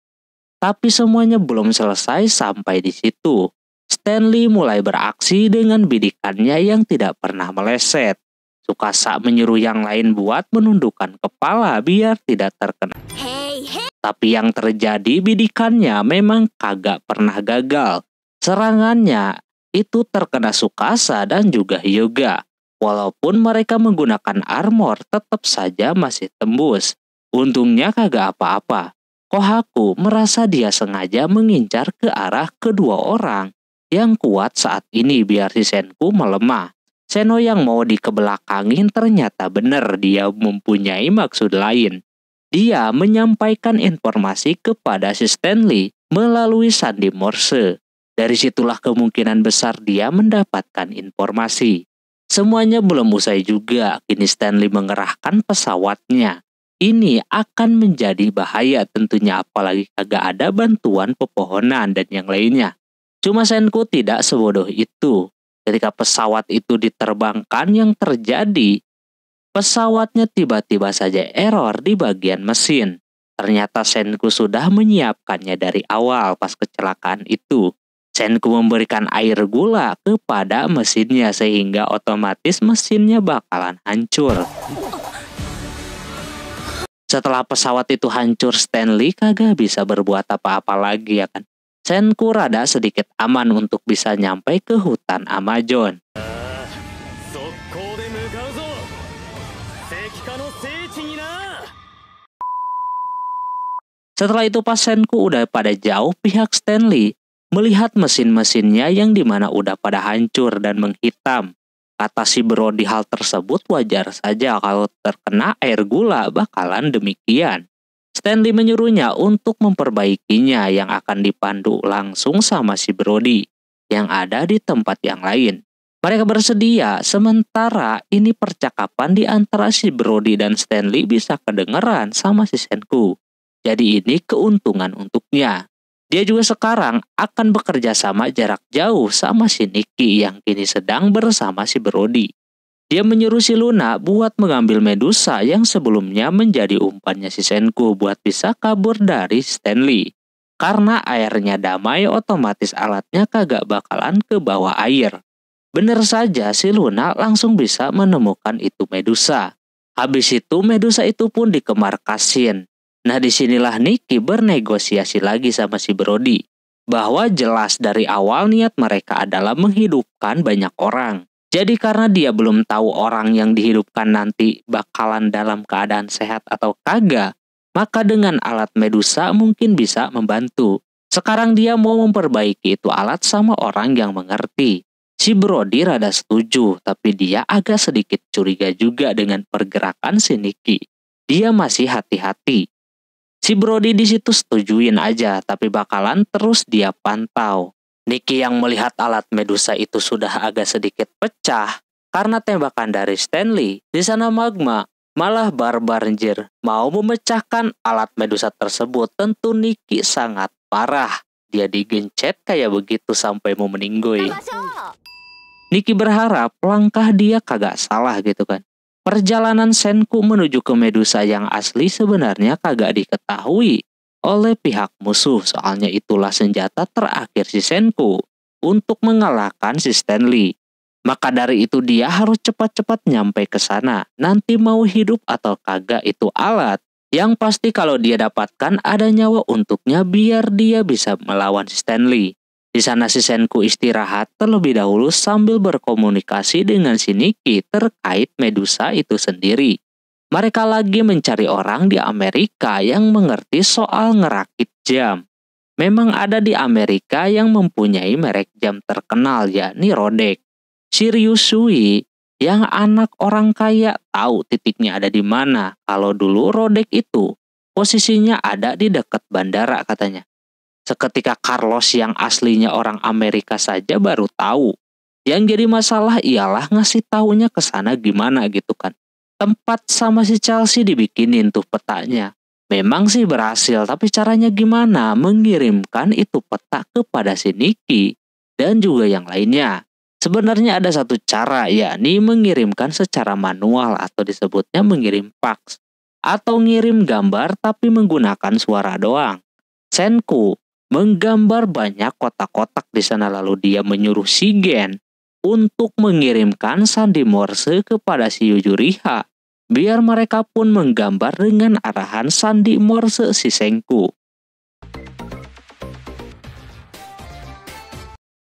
Tapi semuanya belum selesai sampai di situ. Stanley mulai beraksi dengan bidikannya yang tidak pernah meleset. Sukasa menyuruh yang lain buat menundukkan kepala biar tidak terkena. Tapi yang terjadi, bidikannya memang kagak pernah gagal. Serangannya itu terkena Sukasa dan juga Hyuga. Walaupun mereka menggunakan armor, tetap saja masih tembus. Untungnya kagak apa-apa. Kohaku merasa dia sengaja mengincar ke arah kedua orang yang kuat saat ini biar si Senku melemah. Seno yang mau dikebelakangin ternyata benar dia mempunyai maksud lain. Dia menyampaikan informasi kepada si Stanley melalui sandi Morse. Dari situlah kemungkinan besar dia mendapatkan informasi. Semuanya belum usai juga, kini Stanley mengerahkan pesawatnya. Ini akan menjadi bahaya tentunya apalagi kagak ada bantuan pepohonan dan yang lainnya. Cuma Senku tidak sebodoh itu. Ketika pesawat itu diterbangkan yang terjadi, pesawatnya tiba-tiba saja error di bagian mesin. Ternyata Senku sudah menyiapkannya dari awal pas kecelakaan itu. Senku memberikan air gula kepada mesinnya sehingga otomatis mesinnya bakalan hancur. Setelah pesawat itu hancur, Stanley kagak bisa berbuat apa-apa lagi ya kan. Senku rada sedikit aman untuk bisa nyampe ke hutan Amazon. Setelah itu pas Senku udah pada jauh, pihak Stanley melihat mesin-mesinnya yang dimana udah pada hancur dan menghitam. Kata si Brody hal tersebut wajar saja kalau terkena air gula bakalan demikian. Stanley menyuruhnya untuk memperbaikinya yang akan dipandu langsung sama si Brody yang ada di tempat yang lain. Mereka bersedia sementara ini percakapan di antara si Brody dan Stanley bisa kedengeran sama si Senku. Jadi ini keuntungan untuknya. Dia juga sekarang akan bekerja sama jarak jauh sama si Nikki yang kini sedang bersama si Brody. Dia menyuruh si Luna buat mengambil Medusa yang sebelumnya menjadi umpannya si Senku buat bisa kabur dari Stanley. Karena airnya damai, otomatis alatnya kagak bakalan ke bawah air. Bener saja si Luna langsung bisa menemukan itu Medusa. Habis itu Medusa itu pun dikemarkasin. Nah disinilah Nikki bernegosiasi lagi sama si Brody. Bahwa jelas dari awal niat mereka adalah menghidupkan banyak orang. Jadi karena dia belum tahu orang yang dihidupkan nanti bakalan dalam keadaan sehat atau kagak, maka dengan alat Medusa mungkin bisa membantu. Sekarang dia mau memperbaiki itu alat sama orang yang mengerti. Si Brody rada setuju, tapi dia agak sedikit curiga juga dengan pergerakan si Nikki. Dia masih hati-hati. Si Brody di situ setujuin aja, tapi bakalan terus dia pantau. Nikki yang melihat alat Medusa itu sudah agak sedikit pecah karena tembakan dari Stanley. Di sana magma, malah barbar-anjir mau memecahkan alat Medusa tersebut. Tentu Nikki sangat parah. Dia digencet kayak begitu sampai mau meninggoy. Nikki berharap langkah dia kagak salah gitu kan. Perjalanan Senku menuju ke Medusa yang asli sebenarnya kagak diketahui oleh pihak musuh. Soalnya itulah senjata terakhir si Senku untuk mengalahkan si Stanley. Maka dari itu dia harus cepat-cepat nyampe ke sana. Nanti mau hidup atau kagak itu alat. Yang pasti kalau dia dapatkan ada nyawa untuknya biar dia bisa melawan si Stanley. Di sana si Senku istirahat terlebih dahulu sambil berkomunikasi dengan si Nikki terkait Medusa itu sendiri. Mereka lagi mencari orang di Amerika yang mengerti soal ngerakit jam. Memang ada di Amerika yang mempunyai merek jam terkenal yakni Rolex. Si Ryusui yang anak orang kaya tahu titiknya ada di mana. Kalau dulu Rolex itu posisinya ada di dekat bandara katanya. Seketika Carlos yang aslinya orang Amerika saja baru tahu. Yang jadi masalah ialah ngasih taunya ke sana gimana gitu kan. Tempat sama si Chelsea dibikinin tuh petanya. Memang sih berhasil, tapi caranya gimana mengirimkan itu peta kepada si Nikki dan juga yang lainnya. Sebenarnya ada satu cara, yakni mengirimkan secara manual atau disebutnya mengirim fax. Atau ngirim gambar tapi menggunakan suara doang. Senku menggambar banyak kotak-kotak di sana lalu dia menyuruh si Gen untuk mengirimkan sandi Morse kepada si Yujuriha. Biar mereka pun menggambar dengan arahan sandi Morse si Senku.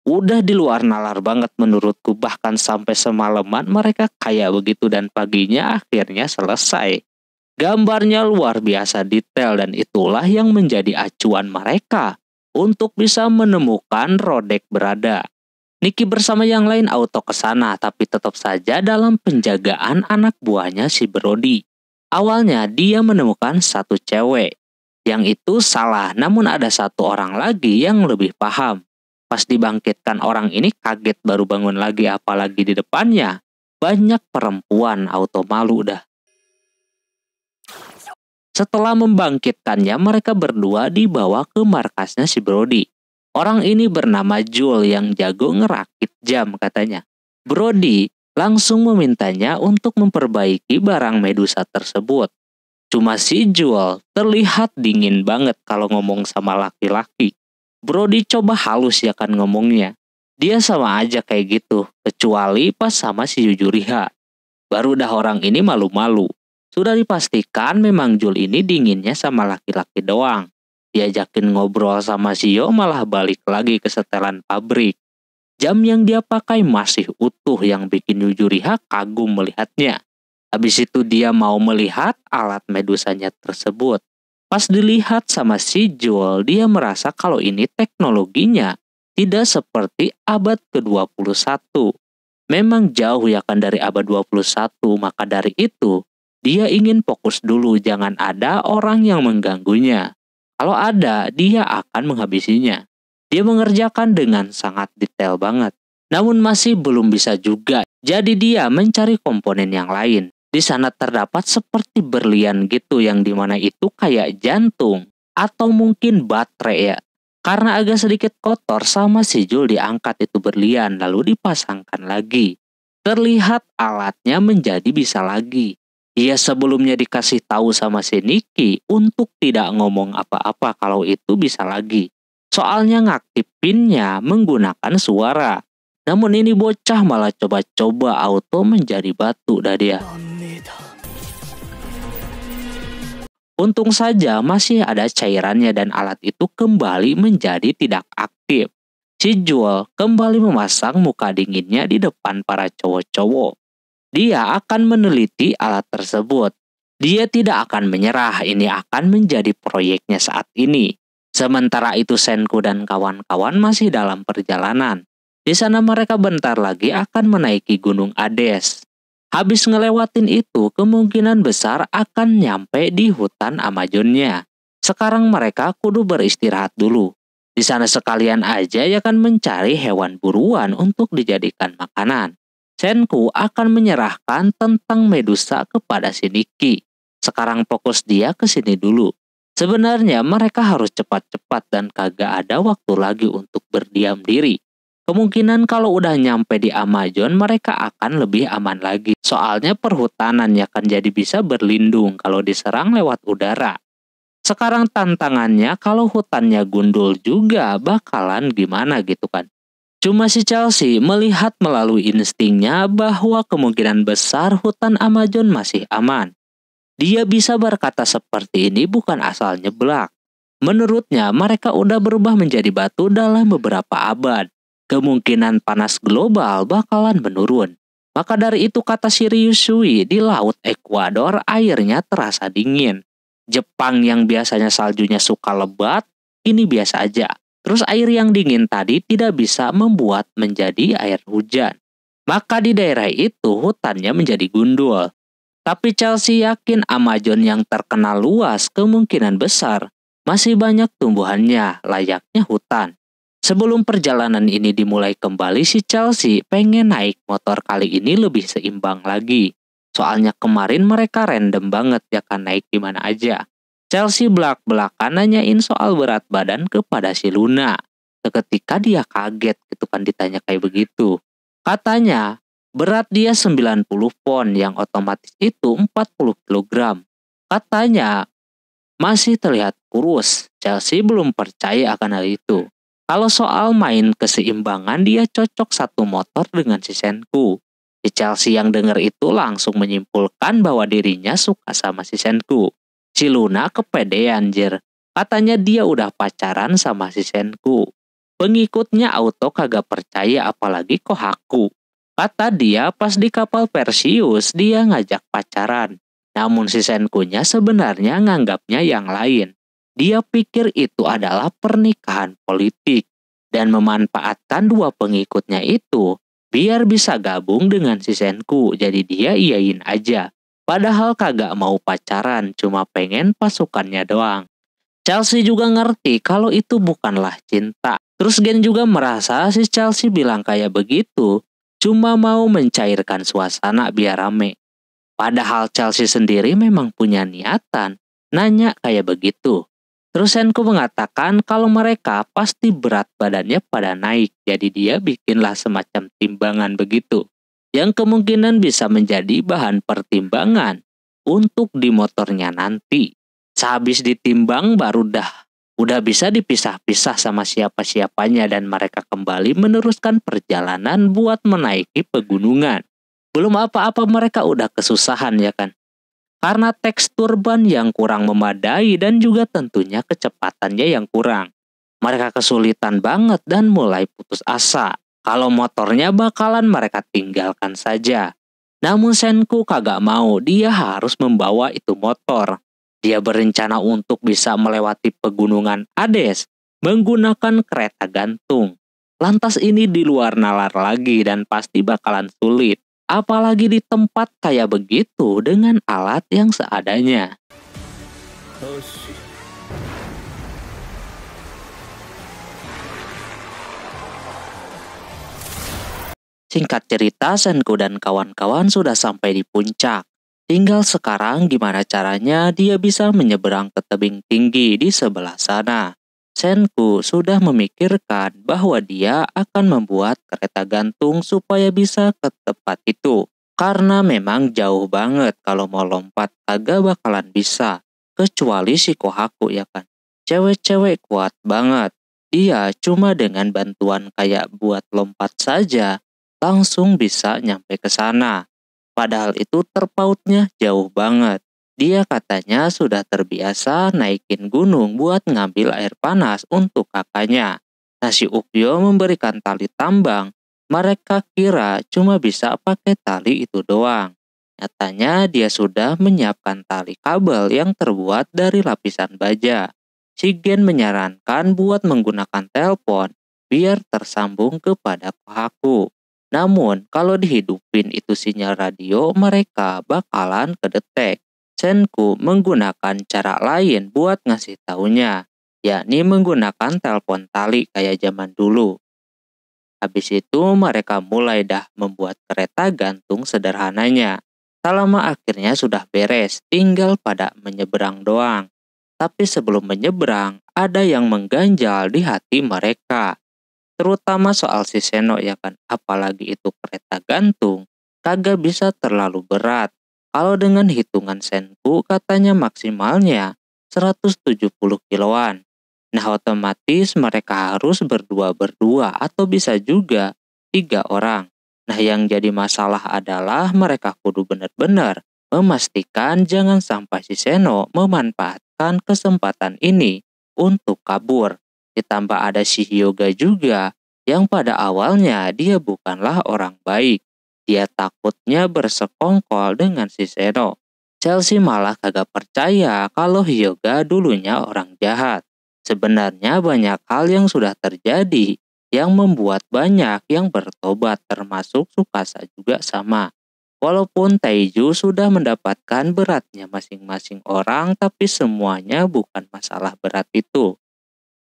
Udah di luar nalar banget menurutku, bahkan sampai semalaman mereka kayak begitu dan paginya akhirnya selesai. Gambarnya luar biasa detail dan itulah yang menjadi acuan mereka untuk bisa menemukan Rolex berada. Nikki bersama yang lain auto ke sana tapi tetap saja dalam penjagaan anak buahnya si Brody. Awalnya dia menemukan satu cewek. Yang itu salah, namun ada satu orang lagi yang lebih paham. Pas dibangkitkan orang ini kaget baru bangun lagi, apalagi di depannya banyak perempuan, auto malu dah. Setelah membangkitkannya, mereka berdua dibawa ke markasnya si Brody. Orang ini bernama Jul yang jago ngerakit jam katanya. Brody langsung memintanya untuk memperbaiki barang Medusa tersebut. Cuma si Jul terlihat dingin banget kalau ngomong sama laki-laki. Brody coba halus ya kan ngomongnya. Dia sama aja kayak gitu, kecuali pas sama si Yujuriha. Baru dah orang ini malu-malu. Sudah dipastikan memang Jul ini dinginnya sama laki-laki doang. Diajakin ngobrol sama Shio malah balik lagi ke setelan pabrik. Jam yang dia pakai masih utuh yang bikin Yujuriha kagum melihatnya. Habis itu dia mau melihat alat medusanya tersebut. Pas dilihat sama si Jul, dia merasa kalau ini teknologinya tidak seperti abad ke-21. Memang jauh ya kan dari abad 21, maka dari itu dia ingin fokus dulu, jangan ada orang yang mengganggunya. Kalau ada, dia akan menghabisinya. Dia mengerjakan dengan sangat detail banget. Namun masih belum bisa juga. Jadi dia mencari komponen yang lain. Di sana terdapat seperti berlian gitu yang dimana itu kayak jantung. Atau mungkin baterai ya. Karena agak sedikit kotor sama si Jul diangkat itu berlian lalu dipasangkan lagi. Terlihat alatnya menjadi bisa lagi. Dia sebelumnya dikasih tahu sama si Nikki untuk tidak ngomong apa-apa kalau itu bisa lagi. Soalnya ngaktifinnya menggunakan suara. Namun ini bocah malah coba-coba auto menjadi batu dah dia. Untung saja masih ada cairannya dan alat itu kembali menjadi tidak aktif. Si Jul kembali memasang muka dinginnya di depan para cowok-cowok. Dia akan meneliti alat tersebut. Dia tidak akan menyerah, ini akan menjadi proyeknya saat ini. Sementara itu Senku dan kawan-kawan masih dalam perjalanan. Di sana mereka bentar lagi akan menaiki Gunung Ades. Habis ngelewatin itu, kemungkinan besar akan nyampe di hutan Amazonnya. Sekarang mereka kudu beristirahat dulu. Di sana sekalian aja ya kan mencari hewan buruan untuk dijadikan makanan. Senku akan menyerahkan tentang Medusa kepada si Nikki. Sekarang fokus dia ke sini dulu. Sebenarnya mereka harus cepat-cepat dan kagak ada waktu lagi untuk berdiam diri. Kemungkinan kalau udah nyampe di Amazon mereka akan lebih aman lagi. Soalnya perhutanan ya kan jadi bisa berlindung kalau diserang lewat udara. Sekarang tantangannya kalau hutannya gundul juga bakalan gimana gitu kan. Cuma si Chelsea melihat melalui instingnya bahwa kemungkinan besar hutan Amazon masih aman. Dia bisa berkata seperti ini bukan asal nyeblak. Menurutnya mereka udah berubah menjadi batu dalam beberapa abad. Kemungkinan panas global bakalan menurun. Maka dari itu kata si Ryusui, di laut Ekuador airnya terasa dingin. Jepang yang biasanya saljunya suka lebat, ini biasa aja. Terus air yang dingin tadi tidak bisa membuat menjadi air hujan. Maka di daerah itu hutannya menjadi gundul. Tapi Chelsea yakin Amazon yang terkenal luas kemungkinan besar masih banyak tumbuhannya layaknya hutan. Sebelum perjalanan ini dimulai kembali, si Chelsea pengen naik motor kali ini lebih seimbang lagi. Soalnya kemarin mereka random banget ya kan naik di mana aja. Chelsea belak-belakan nanyain soal berat badan kepada si Luna. Seketika dia kaget gitu kan ditanya kayak begitu. Katanya berat dia 90 pon yang otomatis itu 40 kg. Katanya masih terlihat kurus. Chelsea belum percaya akan hal itu. Kalau soal main keseimbangan dia cocok satu motor dengan si Senku. Si Chelsea yang dengar itu langsung menyimpulkan bahwa dirinya suka sama si Senku. Si Luna kepedean anjir. Katanya dia udah pacaran sama si Senku. Pengikutnya auto kagak percaya apalagi Kohaku. Kata dia pas di kapal Perseus dia ngajak pacaran. Namun si Senkunya sebenarnya nganggapnya yang lain. Dia pikir itu adalah pernikahan politik dan memanfaatkan dua pengikutnya itu biar bisa gabung dengan si Senku. Jadi dia iyain aja. Padahal kagak mau pacaran, cuma pengen pasukannya doang. Chelsea juga ngerti kalau itu bukanlah cinta. Terus Gen juga merasa si Chelsea bilang kayak begitu cuma mau mencairkan suasana biar rame. Padahal Chelsea sendiri memang punya niatan nanya kayak begitu. Terus Senku mengatakan kalau mereka pasti berat badannya pada naik, jadi dia bikinlah semacam timbangan begitu, yang kemungkinan bisa menjadi bahan pertimbangan untuk di motornya nanti. Sehabis ditimbang baru udah bisa dipisah-pisah sama siapa-siapanya dan mereka kembali meneruskan perjalanan buat menaiki pegunungan. Belum apa-apa mereka udah kesusahan ya kan. Karena tekstur ban yang kurang memadai dan juga tentunya kecepatannya yang kurang. Mereka kesulitan banget dan mulai putus asa. Kalau motornya bakalan mereka tinggalkan saja. Namun Senku kagak mau, dia harus membawa itu motor. Dia berencana untuk bisa melewati pegunungan Ades menggunakan kereta gantung. Lantas ini di luar nalar lagi dan pasti bakalan sulit. Apalagi di tempat kayak begitu dengan alat yang seadanya. Singkat cerita, Senku dan kawan-kawan sudah sampai di puncak. Tinggal sekarang gimana caranya dia bisa menyeberang ke tebing tinggi di sebelah sana. Senku sudah memikirkan bahwa dia akan membuat kereta gantung supaya bisa ke tempat itu. Karena memang jauh banget kalau mau lompat kagak bakalan bisa. Kecuali si Kohaku ya kan. Cewek-cewek kuat banget. Dia cuma dengan bantuan kayak buat lompat saja langsung bisa nyampe ke sana. Padahal itu terpautnya jauh banget. Dia katanya sudah terbiasa naikin gunung buat ngambil air panas untuk kakaknya. Nah si Ukyo memberikan tali tambang. Mereka kira cuma bisa pakai tali itu doang. Nyatanya dia sudah menyiapkan tali kabel yang terbuat dari lapisan baja. Si Gen menyarankan buat menggunakan telepon biar tersambung kepada Kohaku. Namun kalau dihidupin itu sinyal radio mereka bakalan kedetek. Senku menggunakan cara lain buat ngasih taunya, yakni menggunakan telepon tali kayak zaman dulu. Habis itu mereka mulai dah membuat kereta gantung sederhananya. Tak lama akhirnya sudah beres, tinggal pada menyeberang doang. Tapi sebelum menyeberang, ada yang mengganjal di hati mereka. Terutama soal si Seno ya kan, apalagi itu kereta gantung, kagak bisa terlalu berat. Kalau dengan hitungan Senku katanya maksimalnya 170 kiloan. Nah otomatis mereka harus berdua-berdua atau bisa juga 3 orang. Nah yang jadi masalah adalah mereka kudu benar-benar memastikan jangan sampai si Seno memanfaatkan kesempatan ini untuk kabur. Ditambah ada si Hyoga juga yang pada awalnya dia bukanlah orang baik. Dia takutnya bersekongkol dengan si Seno. Chelsea malah kagak percaya kalau Hyoga dulunya orang jahat. Sebenarnya banyak hal yang sudah terjadi yang membuat banyak yang bertobat termasuk Tsukasa juga sama. Walaupun Taiju sudah mendapatkan beratnya masing-masing orang tapi semuanya bukan masalah berat itu.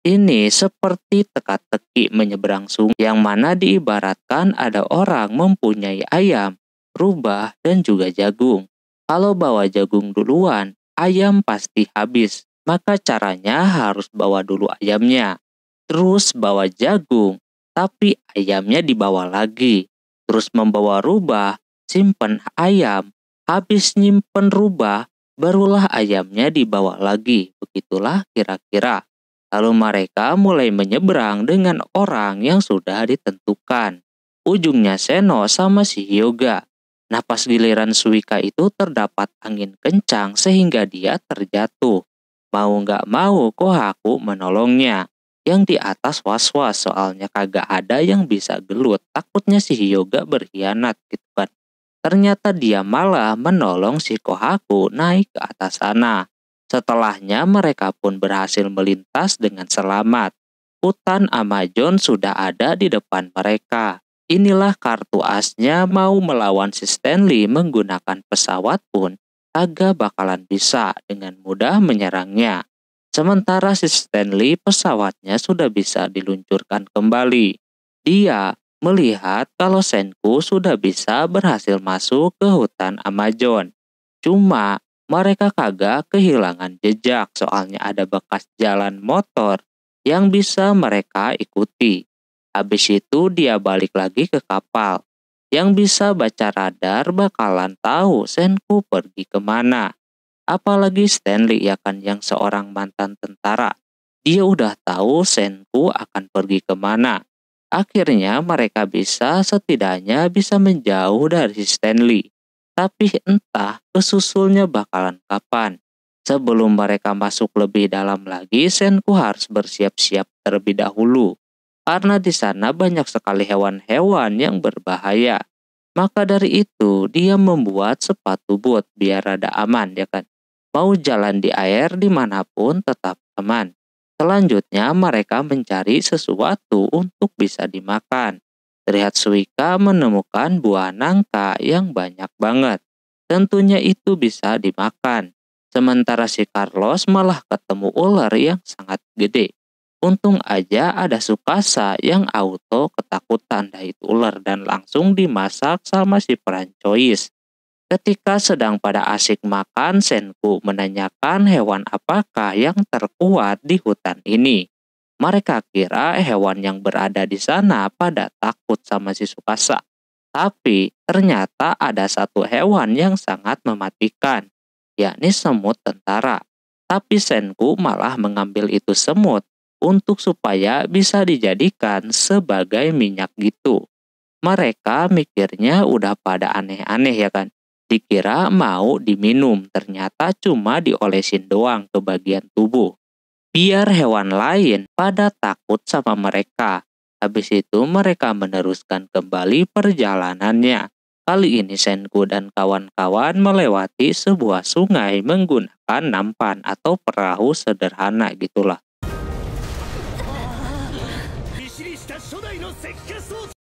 Ini seperti teka-teki menyeberang sungai yang mana diibaratkan ada orang mempunyai ayam, rubah, dan juga jagung. Kalau bawa jagung duluan, ayam pasti habis. Maka caranya harus bawa dulu ayamnya. Terus bawa jagung, tapi ayamnya dibawa lagi. Terus membawa rubah, simpen ayam. Habis nyimpen rubah, barulah ayamnya dibawa lagi. Begitulah kira-kira. Lalu mereka mulai menyeberang dengan orang yang sudah ditentukan. Ujungnya Seno sama si Hyoga. Nah pas giliran Suika itu terdapat angin kencang sehingga dia terjatuh. Mau nggak mau Kohaku menolongnya. Yang di atas was-was soalnya kagak ada yang bisa gelut. Takutnya si Hyoga berkhianat gitu kan. Ternyata dia malah menolong si Kohaku naik ke atas sana. Setelahnya mereka pun berhasil melintas dengan selamat. Hutan Amazon sudah ada di depan mereka. Inilah kartu asnya mau melawan si Stanley menggunakan pesawat pun agak bakalan bisa dengan mudah menyerangnya. Sementara si Stanley pesawatnya sudah bisa diluncurkan kembali. Dia melihat kalau Senku sudah bisa berhasil masuk ke hutan Amazon. Cuma mereka kagak kehilangan jejak soalnya ada bekas jalan motor yang bisa mereka ikuti. Habis itu dia balik lagi ke kapal. Yang bisa baca radar bakalan tahu Senku pergi kemana. Apalagi Stanley ya kan yang seorang mantan tentara. Dia udah tahu Senku akan pergi kemana. Akhirnya mereka setidaknya bisa menjauh dari Stanley. Tapi entah kesusulnya bakalan kapan. Sebelum mereka masuk lebih dalam lagi, Senku harus bersiap-siap terlebih dahulu. Karena di sana banyak sekali hewan-hewan yang berbahaya. Maka dari itu, dia membuat sepatu bot biar rada aman ya kan. Mau jalan di air dimanapun tetap aman. Selanjutnya mereka mencari sesuatu untuk bisa dimakan. Terlihat Suika menemukan buah nangka yang banyak banget. Tentunya itu bisa dimakan. Sementara si Carlos malah ketemu ular yang sangat gede. Untung aja ada Tsukasa yang auto ketakutan dari ular dan langsung dimasak sama si Francois. Ketika sedang pada asik makan, Senku menanyakan hewan apakah yang terkuat di hutan ini. Mereka kira hewan yang berada di sana pada takut sama si Tsukasa. Tapi ternyata ada satu hewan yang sangat mematikan, yakni semut tentara. Tapi Senku malah mengambil itu semut untuk supaya bisa dijadikan sebagai minyak gitu. Mereka mikirnya udah pada aneh-aneh ya kan. Dikira mau diminum, ternyata cuma diolesin doang ke bagian tubuh. Biar hewan lain pada takut sama mereka. Habis itu mereka meneruskan kembali perjalanannya. Kali ini Senku dan kawan-kawan melewati sebuah sungai menggunakan nampan atau perahu sederhana gitulah.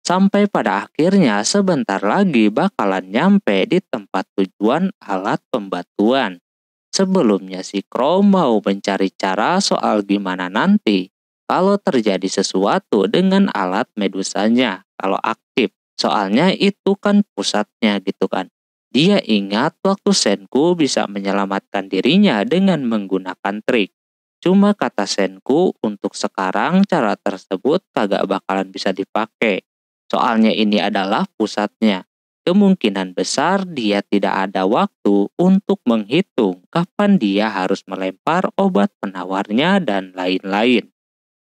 Sampai pada akhirnya sebentar lagi bakalan nyampe di tempat tujuan alat pembatuan. Sebelumnya si Crow mau mencari cara soal gimana nanti kalau terjadi sesuatu dengan alat medusanya kalau aktif. Soalnya itu kan pusatnya gitu kan. Dia ingat waktu Senku bisa menyelamatkan dirinya dengan menggunakan trik. Cuma kata Senku untuk sekarang cara tersebut kagak bakalan bisa dipakai. Soalnya ini adalah pusatnya. Kemungkinan besar dia tidak ada waktu untuk menghitung kapan dia harus melempar obat penawarnya dan lain-lain.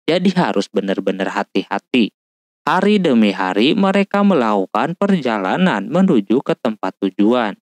Jadi harus benar-benar hati-hati. Hari demi hari mereka melakukan perjalanan menuju ke tempat tujuan.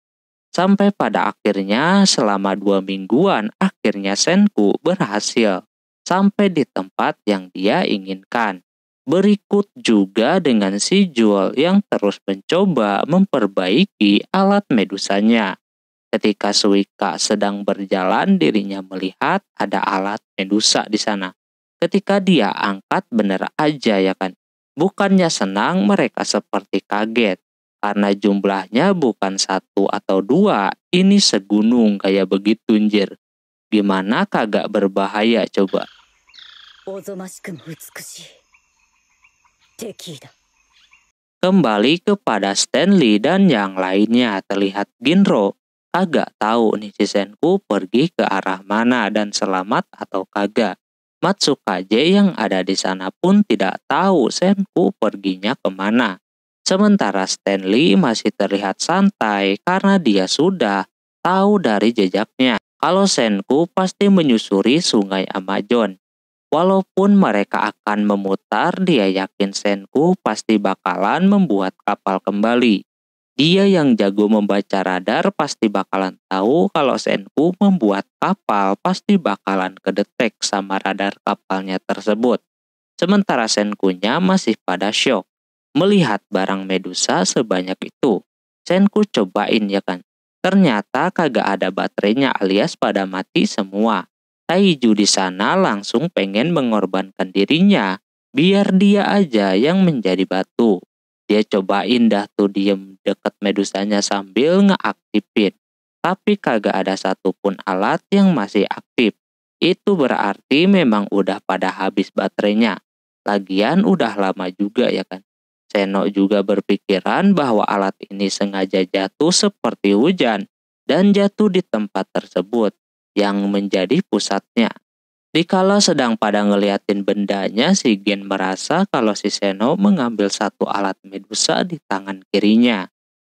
Sampai pada akhirnya selama 2 mingguan akhirnya Senku berhasil sampai di tempat yang dia inginkan. Berikut juga dengan si Jewel yang terus mencoba memperbaiki alat medusanya. Ketika Suika sedang berjalan, dirinya melihat ada alat medusa di sana. Ketika dia angkat bener aja ya kan. Bukannya senang, mereka seperti kaget. Karena jumlahnya bukan 1 atau 2, ini segunung kayak begitu anjir. Gimana kagak berbahaya coba? Kembali kepada Stanley dan yang lainnya, terlihat Ginro agak tahu nih si Senku pergi ke arah mana dan selamat atau kagak. Matsukaze yang ada di sana pun tidak tahu Senku perginya kemana. Sementara Stanley masih terlihat santai karena dia sudah tahu dari jejaknya kalau Senku pasti menyusuri sungai Amazon. Walaupun mereka akan memutar, dia yakin Senku pasti bakalan membuat kapal kembali. Dia yang jago membaca radar pasti bakalan tahu kalau Senku membuat kapal pasti bakalan kedetek sama radar kapalnya tersebut. Sementara Senkunya masih pada syok melihat barang medusa sebanyak itu. Senku cobain ya kan. Ternyata kagak ada baterainya alias pada mati semua. Taiju di sana langsung pengen mengorbankan dirinya biar dia aja yang menjadi batu. Dia cobain dah tuh diem deket medusanya sambil ngeaktifin. Tapi kagak ada satupun alat yang masih aktif. Itu berarti memang udah pada habis baterainya. Lagian udah lama juga ya kan. Seno juga berpikiran bahwa alat ini sengaja jatuh seperti hujan dan jatuh di tempat tersebut yang menjadi pusatnya. Dikala sedang pada ngeliatin bendanya, si Gen merasa kalau si Seno mengambil satu alat medusa di tangan kirinya.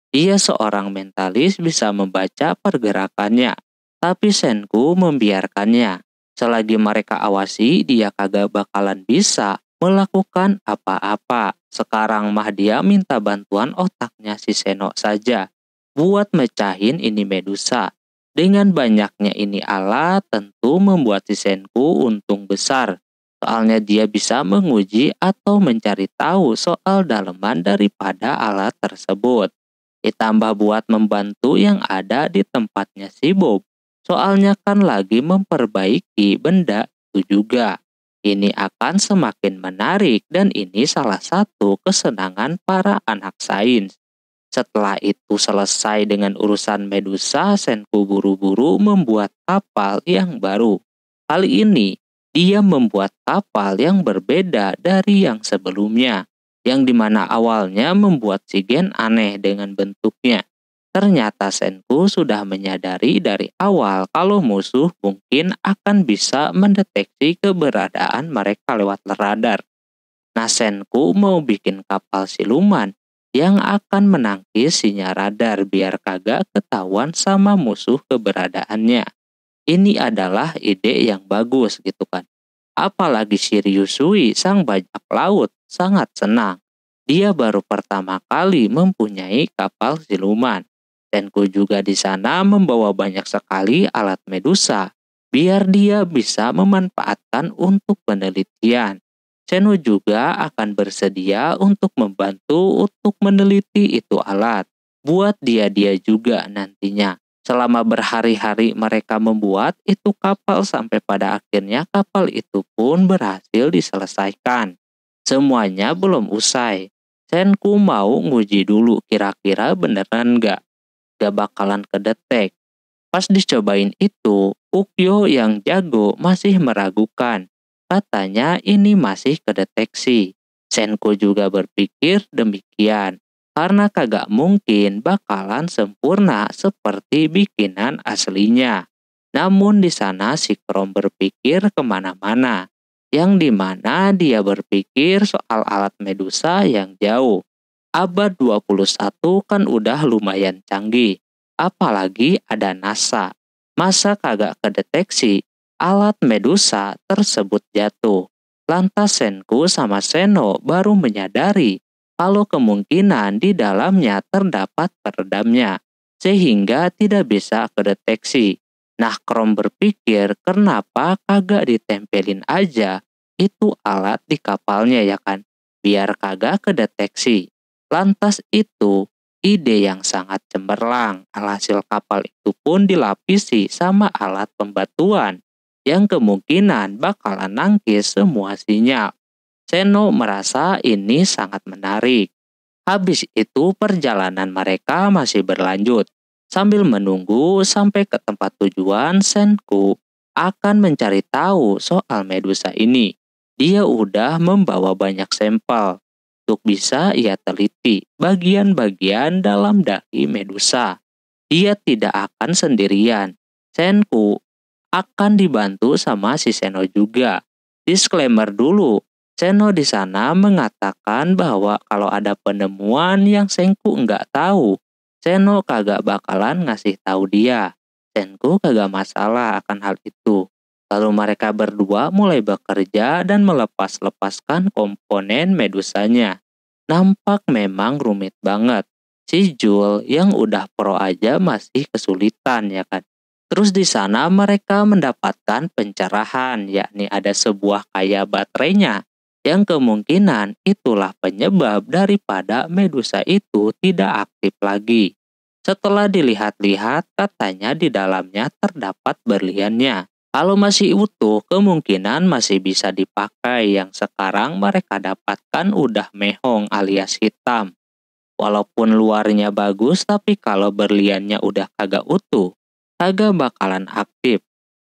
Dia seorang mentalis bisa membaca pergerakannya, tapi Senku membiarkannya. Selagi mereka awasi, dia kagak bakalan bisa melakukan apa-apa. Sekarang mah dia minta bantuan otaknya si Seno saja buat mecahin ini medusa. Dengan banyaknya ini alat tentu membuat si Senku untung besar. Soalnya dia bisa menguji atau mencari tahu soal daleman daripada alat tersebut. Ditambah buat membantu yang ada di tempatnya si Bob. Soalnya kan lagi memperbaiki benda itu juga. Ini akan semakin menarik dan ini salah satu kesenangan para anak sains. Setelah itu selesai dengan urusan medusa, Senku buru-buru membuat kapal yang baru. Kali ini, dia membuat kapal yang berbeda dari yang sebelumnya, yang dimana awalnya membuat si Gen aneh dengan bentuknya. Ternyata Senku sudah menyadari dari awal kalau musuh mungkin akan bisa mendeteksi keberadaan mereka lewat radar. Nah, Senku mau bikin kapal siluman yang akan menangkis sinyal radar biar kagak ketahuan sama musuh keberadaannya. Ini adalah ide yang bagus gitu kan. Apalagi si Ryusui, sang bajak laut, sangat senang. Dia baru pertama kali mempunyai kapal siluman. Senku juga di sana membawa banyak sekali alat Medusa, biar dia bisa memanfaatkan untuk penelitian. Seno juga akan bersedia untuk membantu untuk meneliti itu alat. Buat dia juga nantinya. Selama berhari-hari mereka membuat itu kapal sampai pada akhirnya kapal itu pun berhasil diselesaikan. Semuanya belum usai. Senku mau nguji dulu kira-kira beneran gak bakalan kedetek. Pas dicobain itu, Ukyo yang jago masih meragukan. Katanya ini masih kedeteksi. Senku juga berpikir demikian. Karena kagak mungkin bakalan sempurna seperti bikinan aslinya. Namun di sana si Krom berpikir kemana-mana. Yang dimana dia berpikir soal alat Medusa yang jauh. Abad 21 kan udah lumayan canggih. Apalagi ada NASA. Masa kagak kedeteksi alat Medusa tersebut jatuh. Lantas Senku sama Seno baru menyadari kalau kemungkinan di dalamnya terdapat peredamnya, sehingga tidak bisa kedeteksi. Nah, Krom berpikir kenapa kagak ditempelin aja itu alat di kapalnya ya kan, biar kagak kedeteksi. Lantas itu ide yang sangat cemerlang. Alhasil kapal itu pun dilapisi sama alat pembatuan yang kemungkinan bakalan nangkis semua sinyal. Seno merasa ini sangat menarik. Habis itu perjalanan mereka masih berlanjut. Sambil menunggu sampai ke tempat tujuan, Senku akan mencari tahu soal Medusa ini. Dia udah membawa banyak sampel untuk bisa ia teliti bagian-bagian dalam dahi Medusa. Dia tidak akan sendirian. Senku akan dibantu sama si Seno juga. Disclaimer dulu, Seno di sana mengatakan bahwa kalau ada penemuan yang Senku nggak tahu, Seno kagak bakalan ngasih tahu dia. Senku kagak masalah akan hal itu. Lalu mereka berdua mulai bekerja dan melepas-lepaskan komponen Medusanya. Nampak memang rumit banget. Si Jul yang udah pro aja masih kesulitan ya kan. Terus di sana mereka mendapatkan pencerahan, yakni ada sebuah kayak baterainya yang kemungkinan itulah penyebab daripada Medusa itu tidak aktif lagi. Setelah dilihat-lihat, katanya di dalamnya terdapat berliannya. Kalau masih utuh, kemungkinan masih bisa dipakai. Yang sekarang mereka dapatkan udah mehong alias hitam. Walaupun luarnya bagus, tapi kalau berliannya udah kagak utuh, kagak bakalan aktif.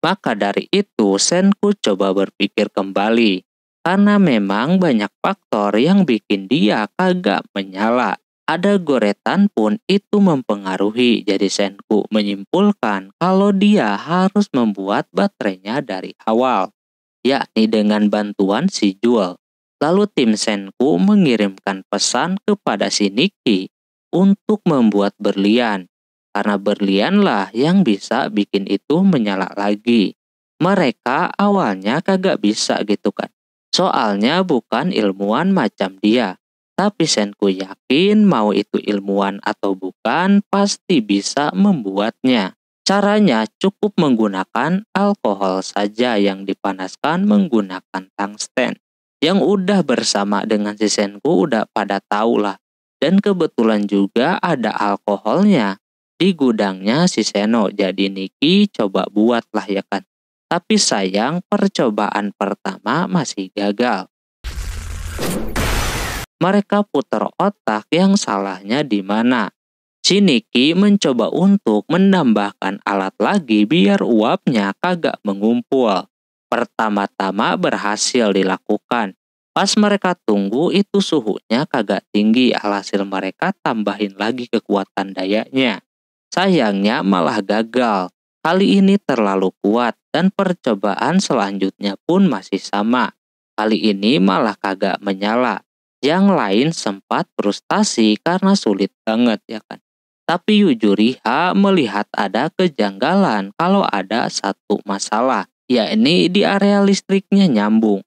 Maka dari itu, Senku coba berpikir kembali. Karena memang banyak faktor yang bikin dia kagak menyala. Ada goretan pun itu mempengaruhi. Jadi Senku menyimpulkan kalau dia harus membuat baterainya dari awal, yakni dengan bantuan si Jul. Lalu tim Senku mengirimkan pesan kepada si Nikki untuk membuat berlian. Karena berlianlah yang bisa bikin itu menyala lagi. Mereka awalnya kagak bisa gitu kan. Soalnya bukan ilmuwan macam dia. Tapi Senku yakin mau itu ilmuwan atau bukan pasti bisa membuatnya. Caranya cukup menggunakan alkohol saja yang dipanaskan menggunakan tungsten. Yang udah bersama dengan si Senku udah pada tahu lah. Dan kebetulan juga ada alkoholnya di gudangnya si Seno. Jadi Nikki coba buat lah ya kan. Tapi sayang percobaan pertama masih gagal. Mereka putar otak yang salahnya di mana. Si Nikki mencoba untuk menambahkan alat lagi biar uapnya kagak mengumpul. Pertama-tama berhasil dilakukan. Pas mereka tunggu itu suhunya kagak tinggi, alhasil mereka tambahin lagi kekuatan dayanya. Sayangnya malah gagal. Kali ini terlalu kuat dan percobaan selanjutnya pun masih sama. Kali ini malah kagak menyala. Yang lain sempat frustasi karena sulit banget ya kan. Tapi Yujuriha melihat ada kejanggalan kalau ada satu masalah, yakni di area listriknya nyambung.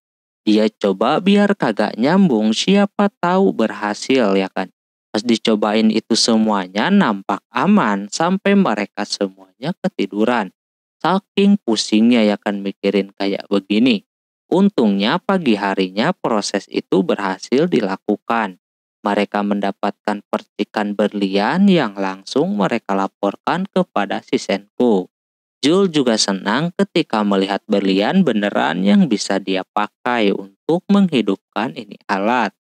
Dia coba biar kagak nyambung, siapa tahu berhasil ya kan. Pas dicobain itu semuanya nampak aman sampai mereka semuanya ketiduran. Saking pusingnya ya kan mikirin kayak begini. Untungnya pagi harinya proses itu berhasil dilakukan. Mereka mendapatkan percikan berlian yang langsung mereka laporkan kepada si Senku. Jul juga senang ketika melihat berlian beneran yang bisa dia pakai untuk menghidupkan ini alat.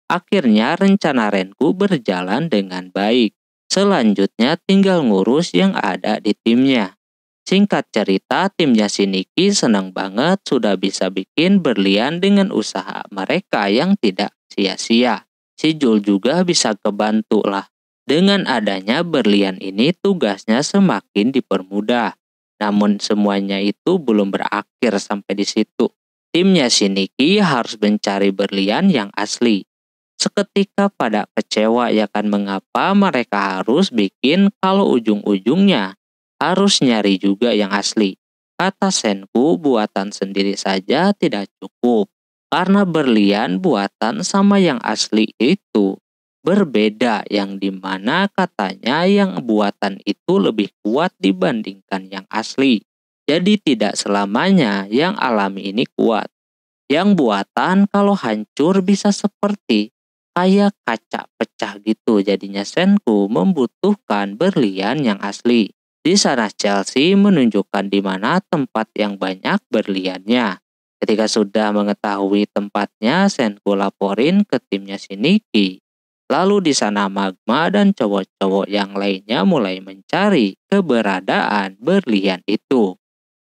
Akhirnya rencana Renku berjalan dengan baik. Selanjutnya tinggal ngurus yang ada di timnya. Singkat cerita, timnya si Niki senang banget sudah bisa bikin berlian dengan usaha mereka yang tidak sia-sia. Si Jul juga bisa kebantu lah. Dengan adanya berlian ini tugasnya semakin dipermudah. Namun semuanya itu belum berakhir sampai di situ. Timnya si Niki harus mencari berlian yang asli. Seketika pada kecewa ya kan mengapa mereka harus bikin kalau ujung-ujungnya harus nyari juga yang asli. Kata Senku, buatan sendiri saja tidak cukup. Karena berlian buatan sama yang asli itu berbeda, yang dimana katanya yang buatan itu lebih kuat dibandingkan yang asli. Jadi tidak selamanya yang alami ini kuat. Yang buatan kalau hancur bisa seperti kayak kaca pecah gitu. Jadinya Senku membutuhkan berlian yang asli. Di sana Chelsea menunjukkan di mana tempat yang banyak berliannya. Ketika sudah mengetahui tempatnya, Senku laporin ke timnya si Niki. Lalu di sana Magma dan cowok-cowok yang lainnya mulai mencari keberadaan berlian itu.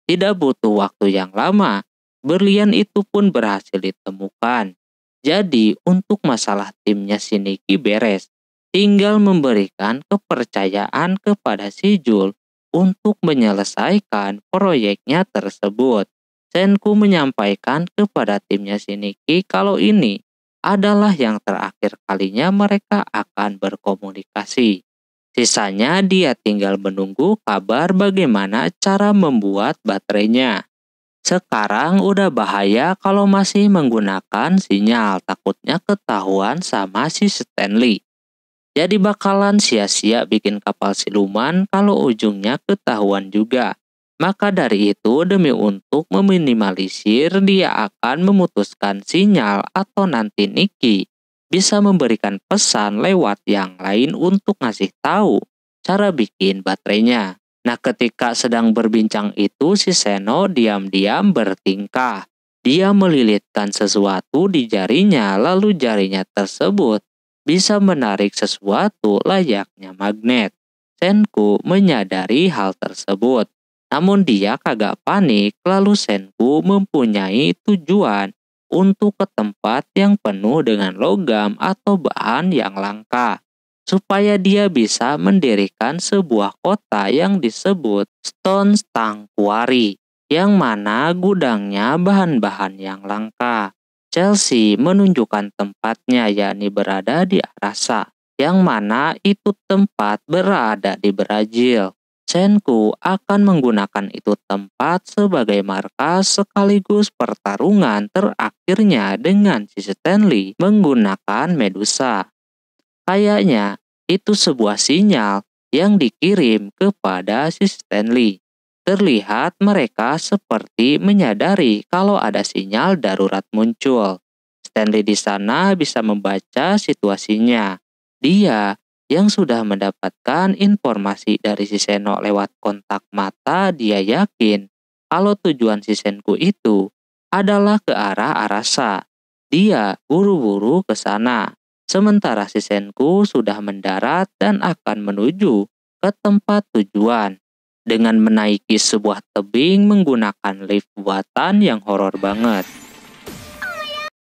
Tidak butuh waktu yang lama, berlian itu pun berhasil ditemukan. Jadi untuk masalah timnya si Niki beres. Tinggal memberikan kepercayaan kepada si Jul untuk menyelesaikan proyeknya tersebut. Senku menyampaikan kepada timnya si Niki kalau ini adalah yang terakhir kalinya mereka akan berkomunikasi. Sisanya dia tinggal menunggu kabar bagaimana cara membuat baterainya. Sekarang udah bahaya kalau masih menggunakan sinyal, takutnya ketahuan sama si Stanley. Jadi bakalan sia-sia bikin kapal siluman kalau ujungnya ketahuan juga. Maka dari itu demi untuk meminimalisir dia akan memutuskan sinyal atau nanti Niki bisa memberikan pesan lewat yang lain untuk ngasih tahu cara bikin baterainya. Nah ketika sedang berbincang itu si Seno diam-diam bertingkah. Dia melilitkan sesuatu di jarinya lalu jarinya tersebut bisa menarik sesuatu layaknya magnet. Senku menyadari hal tersebut. Namun dia kagak panik, lalu Senku mempunyai tujuan untuk ke tempat yang penuh dengan logam atau bahan yang langka. Supaya dia bisa mendirikan sebuah kota yang disebut Stone Stang Quarry, yang mana gudangnya bahan-bahan yang langka. Chelsea menunjukkan tempatnya yakni berada di Arasa, yang mana itu tempat berada di Brazil. Senku akan menggunakan itu tempat sebagai markas sekaligus pertarungan terakhirnya dengan si Stanley menggunakan Medusa. Kayaknya itu sebuah sinyal yang dikirim kepada si Stanley. Terlihat mereka seperti menyadari kalau ada sinyal darurat muncul. Stanley di sana bisa membaca situasinya. Dia yang sudah mendapatkan informasi dari si Seno lewat kontak mata, dia yakin kalau tujuan si Senku itu adalah ke arah Arasa. Dia buru-buru ke sana. Sementara si Senku sudah mendarat dan akan menuju ke tempat tujuan. Dengan menaiki sebuah tebing menggunakan lift buatan yang horor banget.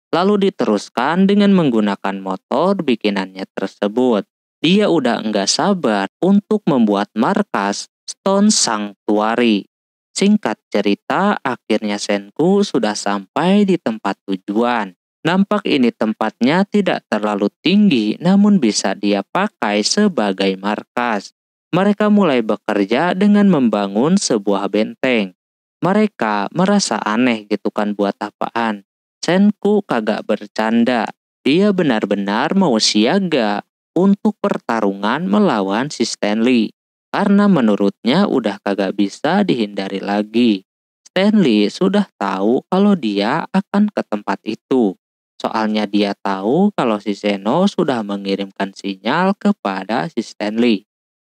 Lalu diteruskan dengan menggunakan motor bikinannya tersebut. Dia udah enggak sabar untuk membuat markas Stone Sanctuary. Singkat cerita, akhirnya Senku sudah sampai di tempat tujuan. Nampak ini tempatnya tidak terlalu tinggi, namun bisa dia pakai sebagai markas. Mereka mulai bekerja dengan membangun sebuah benteng. Mereka merasa aneh gitu kan, buat apaan. Senku kagak bercanda. Dia benar-benar mau siaga untuk pertarungan melawan si Stanley. Karena menurutnya udah kagak bisa dihindari lagi. Stanley sudah tahu kalau dia akan ke tempat itu. Soalnya dia tahu kalau si Zeno sudah mengirimkan sinyal kepada si Stanley.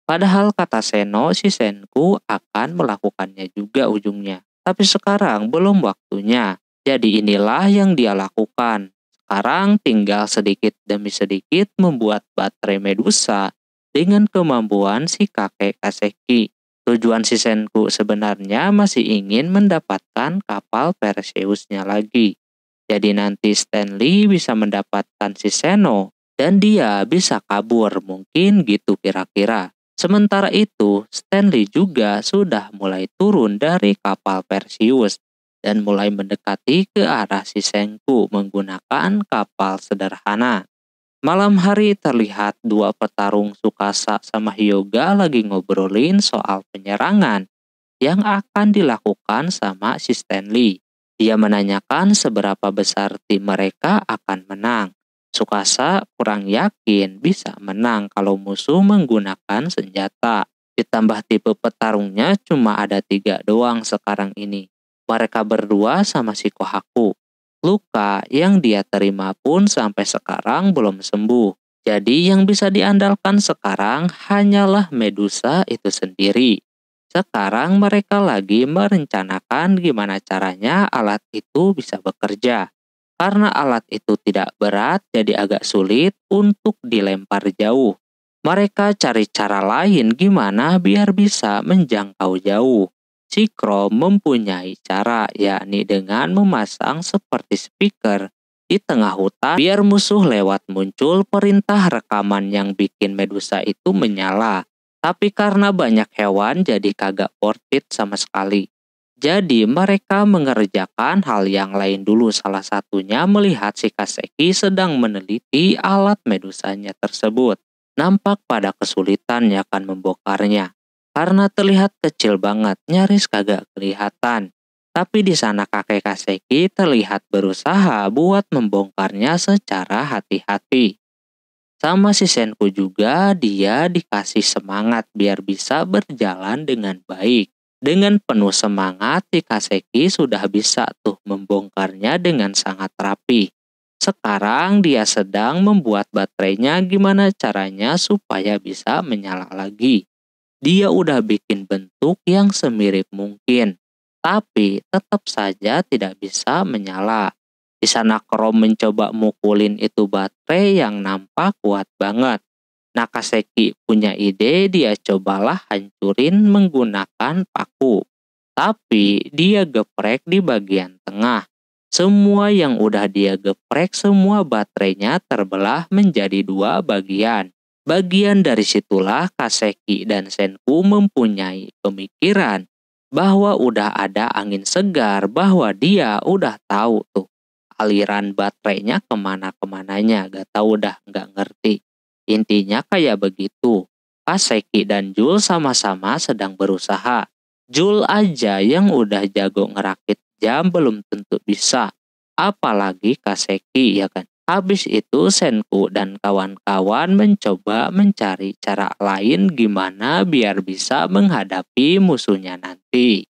Padahal kata Seno, si Senku akan melakukannya juga ujungnya. Tapi sekarang belum waktunya. Jadi inilah yang dia lakukan. Sekarang tinggal sedikit demi sedikit membuat baterai Medusa dengan kemampuan si kakek Kaseki. Tujuan si Senku sebenarnya masih ingin mendapatkan kapal Perseusnya lagi. Jadi nanti Stanley bisa mendapatkan si Seno dan dia bisa kabur, mungkin gitu kira-kira. Sementara itu, Stanley juga sudah mulai turun dari kapal Perseus dan mulai mendekati ke arah si Senku menggunakan kapal sederhana. Malam hari terlihat dua petarung Tsukasa sama Hyuga lagi ngobrolin soal penyerangan yang akan dilakukan sama si Stanley. Dia menanyakan seberapa besar tim mereka akan menang. Tsukasa kurang yakin bisa menang kalau musuh menggunakan senjata. Ditambah tipe petarungnya cuma ada 3 doang sekarang ini. Mereka berdua sama si Kohaku. Luka yang dia terima pun sampai sekarang belum sembuh. Jadi yang bisa diandalkan sekarang hanyalah Medusa itu sendiri. Sekarang mereka lagi merencanakan gimana caranya alat itu bisa bekerja. Karena alat itu tidak berat, jadi agak sulit untuk dilempar jauh. Mereka cari cara lain gimana biar bisa menjangkau jauh. Si Chrome mempunyai cara, yakni dengan memasang seperti speaker di tengah hutan biar musuh lewat muncul perintah rekaman yang bikin Medusa itu menyala. Tapi karena banyak hewan jadi kagak worth it sama sekali. Jadi mereka mengerjakan hal yang lain dulu, salah satunya melihat si Kaseki sedang meneliti alat Medusanya tersebut. Nampak pada kesulitannya akan membongkarnya. Karena terlihat kecil banget, nyaris kagak kelihatan. Tapi di sana kakek Kaseki terlihat berusaha buat membongkarnya secara hati-hati. Sama si Senku juga, dia dikasih semangat biar bisa berjalan dengan baik. Dengan penuh semangat, si Kaseki sudah bisa tuh membongkarnya dengan sangat rapi. Sekarang dia sedang membuat baterainya gimana caranya supaya bisa menyala lagi. Dia udah bikin bentuk yang semirip mungkin, tapi tetap saja tidak bisa menyala. Di sana Chrome mencoba mukulin itu baterai yang nampak kuat banget. Nakaseki punya ide, dia cobalah hancurin menggunakan paku. Tapi dia geprek di bagian tengah. Semua yang udah dia geprek, semua baterainya terbelah menjadi 2 bagian. Bagian dari situlah Kaseki dan Senku mempunyai pemikiran bahwa udah ada angin segar, bahwa dia udah tahu tuh aliran baterainya kemana-kemananya, gak tahu dah, gak ngerti. Intinya kayak begitu. Kaseki dan Jul sama-sama sedang berusaha. Jul aja yang udah jago ngerakit jam belum tentu bisa. Apalagi Kaseki, ya kan. Habis itu Senku dan kawan-kawan mencoba mencari cara lain gimana biar bisa menghadapi musuhnya nanti.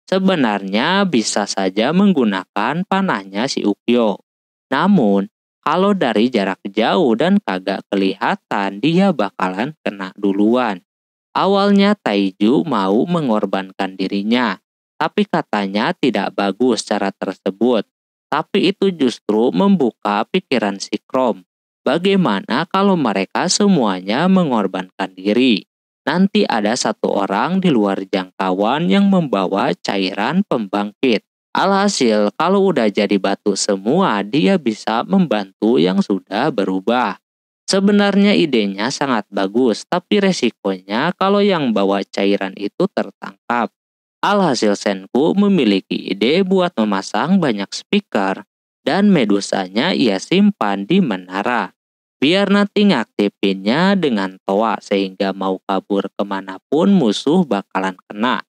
Sebenarnya bisa saja menggunakan panahnya si Ukyo. Namun, kalau dari jarak jauh dan kagak kelihatan, dia bakalan kena duluan. Awalnya Taiju mau mengorbankan dirinya, tapi katanya tidak bagus cara tersebut. Tapi itu justru membuka pikiran si Chrome. Bagaimana kalau mereka semuanya mengorbankan diri? Nanti ada 1 orang di luar jangkauan yang membawa cairan pembangkit. Alhasil, kalau udah jadi batu semua, dia bisa membantu yang sudah berubah. Sebenarnya idenya sangat bagus, tapi resikonya kalau yang bawa cairan itu tertangkap. Alhasil Senku memiliki ide buat memasang banyak speaker dan medusanya ia simpan di menara. Biar nanti ngaktifinnya dengan toa sehingga mau kabur kemanapun musuh bakalan kena.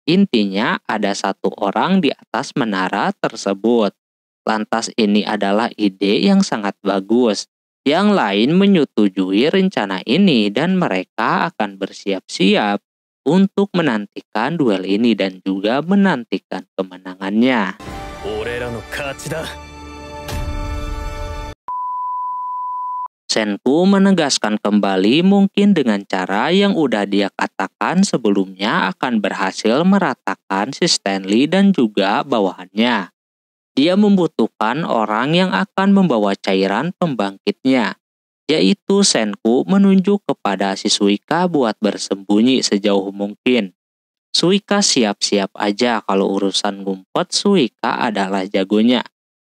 Intinya ada satu orang di atas menara tersebut. Lantas ini adalah ide yang sangat bagus. Yang lain menyetujui rencana ini dan mereka akan bersiap-siap untuk menantikan duel ini dan juga menantikan kemenangannya. 俺らの勝ちだ。 Senku menegaskan kembali mungkin dengan cara yang udah dia katakan sebelumnya akan berhasil meratakan si Stanley dan juga bawahannya. Dia membutuhkan orang yang akan membawa cairan pembangkitnya, yaitu Senku menunjuk kepada si Suika buat bersembunyi sejauh mungkin. Suika siap-siap aja kalau urusan ngumpet Suika adalah jagonya.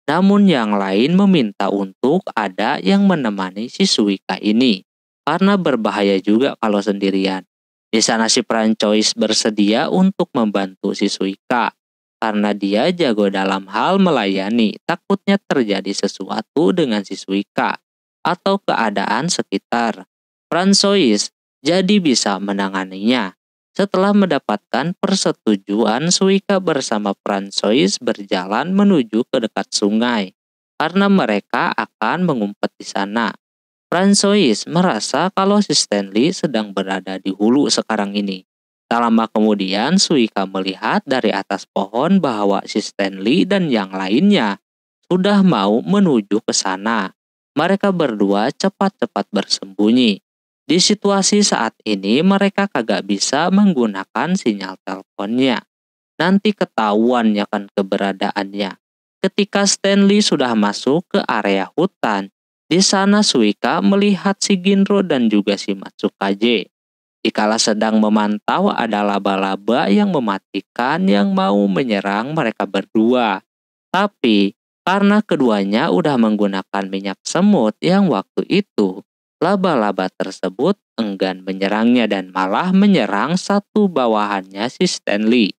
Namun yang lain meminta untuk ada yang menemani si Suika ini, karena berbahaya juga kalau sendirian. Di sana si Francois bersedia untuk membantu si Suika, karena dia jago dalam hal melayani, takutnya terjadi sesuatu dengan si Suika atau keadaan sekitar. Francois jadi bisa menanganinya. Setelah mendapatkan persetujuan, Suika bersama Francois berjalan menuju ke dekat sungai, karena mereka akan mengumpet di sana. Francois merasa kalau si Stanley sedang berada di hulu sekarang ini. Tak lama kemudian, Suika melihat dari atas pohon bahwa si Stanley dan yang lainnya sudah mau menuju ke sana. Mereka berdua cepat-cepat bersembunyi. Di situasi saat ini mereka kagak bisa menggunakan sinyal teleponnya. Nanti ketahuan ya kan keberadaannya. Ketika Stanley sudah masuk ke area hutan, di sana Suika melihat si Ginro dan juga si Matsukaze. Dikala sedang memantau ada laba-laba yang mematikan yang mau menyerang mereka berdua. Tapi karena keduanya udah menggunakan minyak semut yang waktu itu, laba-laba tersebut enggan menyerangnya dan malah menyerang satu bawahannya si Stanley.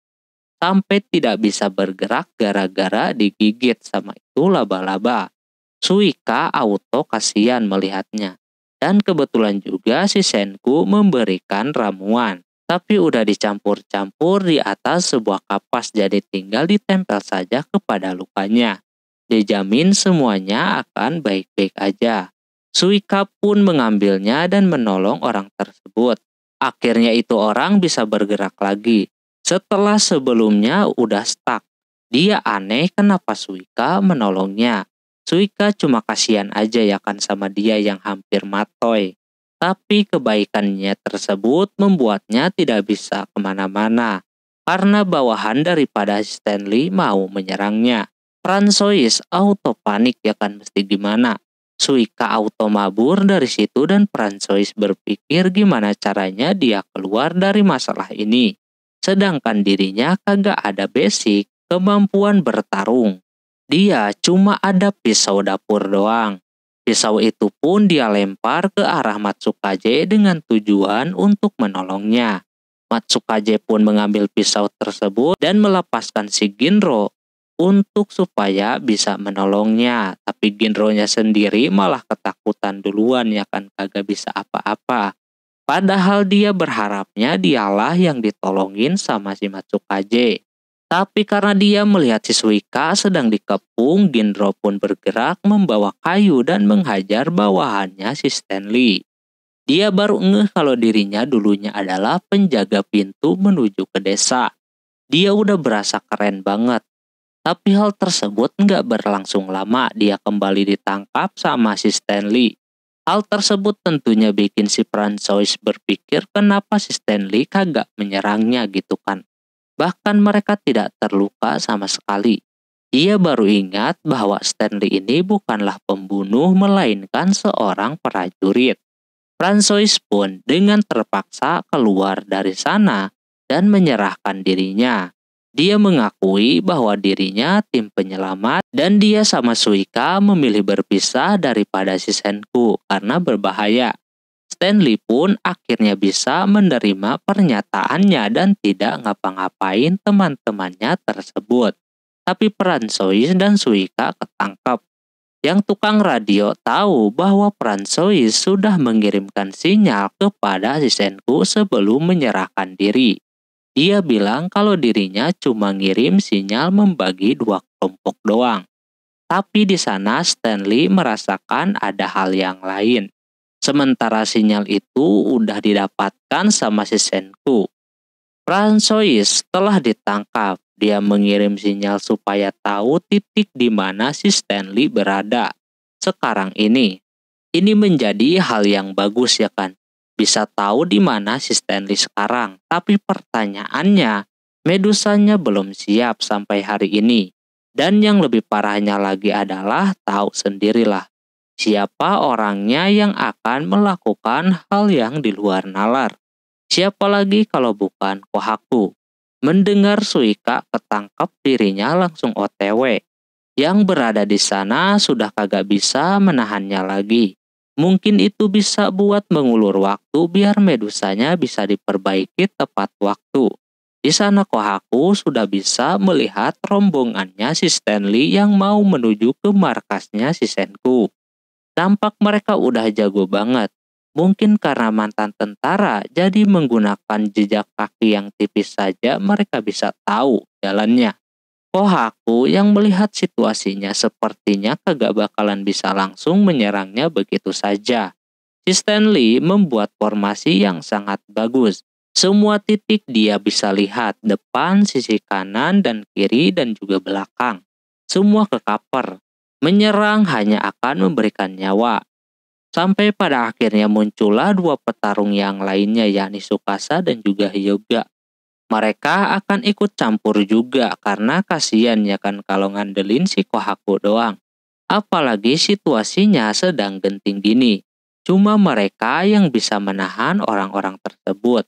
Sampai tidak bisa bergerak gara-gara digigit sama itu laba-laba. Suika auto kasihan melihatnya. Dan kebetulan juga si Senku memberikan ramuan. Tapi udah dicampur-campur di atas sebuah kapas jadi tinggal ditempel saja kepada lukanya. Dijamin semuanya akan baik-baik aja. Suika pun mengambilnya dan menolong orang tersebut. Akhirnya itu orang bisa bergerak lagi. Setelah sebelumnya udah stuck. Dia aneh kenapa Suika menolongnya. Suika cuma kasihan aja ya kan sama dia yang hampir matoy. Tapi kebaikannya tersebut membuatnya tidak bisa kemana-mana. Karena bawahan daripada Stanley mau menyerangnya. Francois auto panik ya kan mesti gimana. Suika auto mabur dari situ dan Francois berpikir gimana caranya dia keluar dari masalah ini. Sedangkan dirinya kagak ada basic kemampuan bertarung. Dia cuma ada pisau dapur doang. Pisau itu pun dia lempar ke arah Matsukaze dengan tujuan untuk menolongnya. Matsukaze pun mengambil pisau tersebut dan melepaskan si Ginro untuk supaya bisa menolongnya. Tapi Ginro-nya sendiri malah ketakutan duluan ya kan kagak bisa apa-apa. Padahal dia berharapnya dialah yang ditolongin sama si Matsukaze. Tapi karena dia melihat si Suika sedang dikepung, Ginro pun bergerak membawa kayu dan menghajar bawahannya si Stanley. Dia baru ngeh kalau dirinya dulunya adalah penjaga pintu menuju ke desa. Dia udah berasa keren banget. Tapi hal tersebut nggak berlangsung lama, dia kembali ditangkap sama si Stanley. Hal tersebut tentunya bikin si Francois berpikir kenapa si Stanley kagak menyerangnya gitu kan. Bahkan mereka tidak terluka sama sekali. Dia baru ingat bahwa Stanley ini bukanlah pembunuh melainkan seorang prajurit. Francois pun dengan terpaksa keluar dari sana dan menyerahkan dirinya. Dia mengakui bahwa dirinya tim penyelamat dan dia sama Suika memilih berpisah daripada si Senku karena berbahaya. Stanley pun akhirnya bisa menerima pernyataannya dan tidak ngapa-ngapain teman-temannya tersebut. Tapi peran Sois dan Suika ketangkap. Yang tukang radio tahu bahwa peran Sois sudah mengirimkan sinyal kepada si Senku sebelum menyerahkan diri. Dia bilang kalau dirinya cuma ngirim sinyal membagi 2 kelompok doang. Tapi di sana Stanley merasakan ada hal yang lain. Sementara sinyal itu udah didapatkan sama si Senku. Francois telah ditangkap. Dia mengirim sinyal supaya tahu titik di mana si Stanley berada sekarang ini. Ini menjadi hal yang bagus ya kan. Bisa tahu di mana si Stanley sekarang. Tapi pertanyaannya, Medusanya belum siap sampai hari ini. Dan yang lebih parahnya lagi adalah tahu sendirilah. Siapa orangnya yang akan melakukan hal yang di luar nalar? Siapa lagi kalau bukan Kohaku? Mendengar Suika ketangkap, dirinya langsung OTW. Yang berada di sana sudah kagak bisa menahannya lagi. Mungkin itu bisa buat mengulur waktu biar medusanya bisa diperbaiki tepat waktu. Di sana Kohaku sudah bisa melihat rombongannya si Stanley yang mau menuju ke markasnya si Senku. Tampak mereka udah jago banget. Mungkin karena mantan tentara, jadi menggunakan jejak kaki yang tipis saja mereka bisa tahu jalannya. Kohaku yang melihat situasinya sepertinya kagak bakalan bisa langsung menyerangnya begitu saja. Si Stanley membuat formasi yang sangat bagus. Semua titik dia bisa lihat, depan, sisi kanan dan kiri dan juga belakang. Semua ke-cover. Menyerang hanya akan memberikan nyawa. Sampai pada akhirnya muncullah 2 petarung yang lainnya yakni Tsukasa dan juga Hyuga. Mereka akan ikut campur juga karena kasihan ya kan kalau ngandelin si Kohaku doang. Apalagi situasinya sedang genting gini. Cuma mereka yang bisa menahan orang-orang tersebut.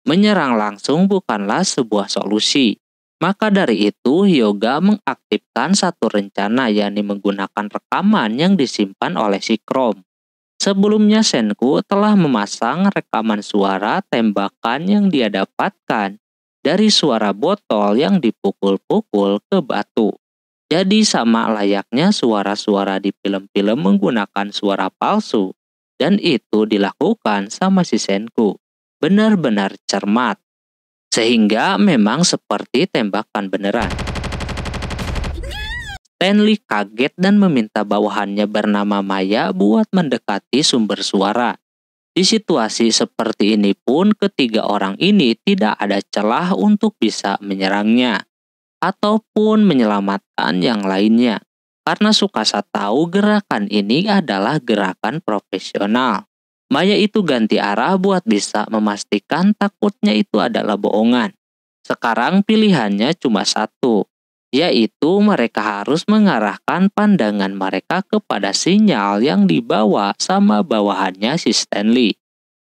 Menyerang langsung bukanlah sebuah solusi. Maka dari itu Hyuga mengaktifkan satu rencana yakni menggunakan rekaman yang disimpan oleh si Chrome. Sebelumnya Senku telah memasang rekaman suara tembakan yang dia dapatkan dari suara botol yang dipukul-pukul ke batu. Jadi sama layaknya suara-suara di film-film menggunakan suara palsu. Dan itu dilakukan sama si Senku. Benar-benar cermat. Sehingga memang seperti tembakan beneran. Stanley kaget dan meminta bawahannya bernama Maya buat mendekati sumber suara. Di situasi seperti ini pun ketiga orang ini tidak ada celah untuk bisa menyerangnya ataupun menyelamatkan yang lainnya. Karena Tsukasa tahu gerakan ini adalah gerakan profesional. Maya itu ganti arah buat bisa memastikan takutnya itu adalah bohongan. Sekarang pilihannya cuma satu, yaitu mereka harus mengarahkan pandangan mereka kepada sinyal yang dibawa sama bawahannya si Stanley.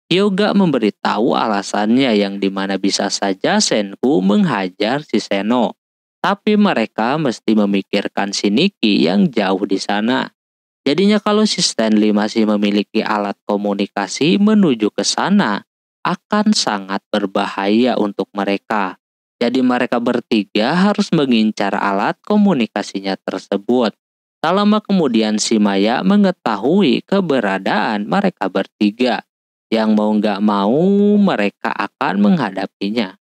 Hyuga memberitahu alasannya yang dimana bisa saja Senku menghajar si Seno. Tapi mereka mesti memikirkan si Nikki yang jauh di sana. Jadinya kalau si Stanley masih memiliki alat komunikasi menuju ke sana, akan sangat berbahaya untuk mereka. Jadi mereka bertiga harus mengincar alat komunikasinya tersebut. Tak lama kemudian si Maya mengetahui keberadaan mereka bertiga. Yang mau nggak mau mereka akan menghadapinya.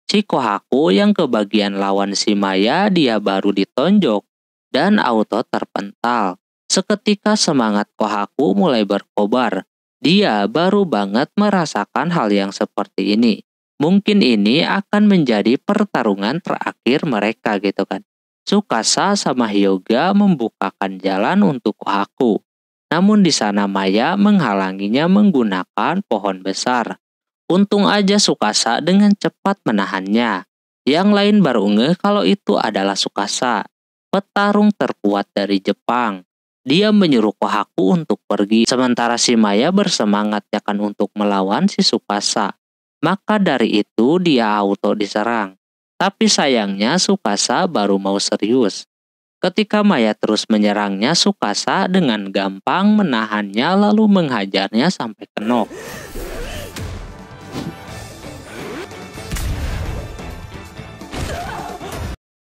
Si Kohaku yang kebagian lawan si Maya dia baru ditonjok dan auto terpental. Seketika semangat Kohaku mulai berkobar. Dia baru banget merasakan hal yang seperti ini. Mungkin ini akan menjadi pertarungan terakhir mereka gitu kan. Tsukasa sama Hyuga membukakan jalan untuk Kohaku. Namun di sana Maya menghalanginya menggunakan pohon besar. Untung aja Tsukasa dengan cepat menahannya. Yang lain baru ngeh kalau itu adalah Tsukasa, petarung terkuat dari Jepang. Dia menyuruh Kohaku untuk pergi, sementara si Maya bersemangat akan untuk melawan si Tsukasa. Maka dari itu dia auto diserang. Tapi sayangnya Tsukasa baru mau serius. Ketika Maya terus menyerangnya, Tsukasa dengan gampang menahannya lalu menghajarnya sampai knock.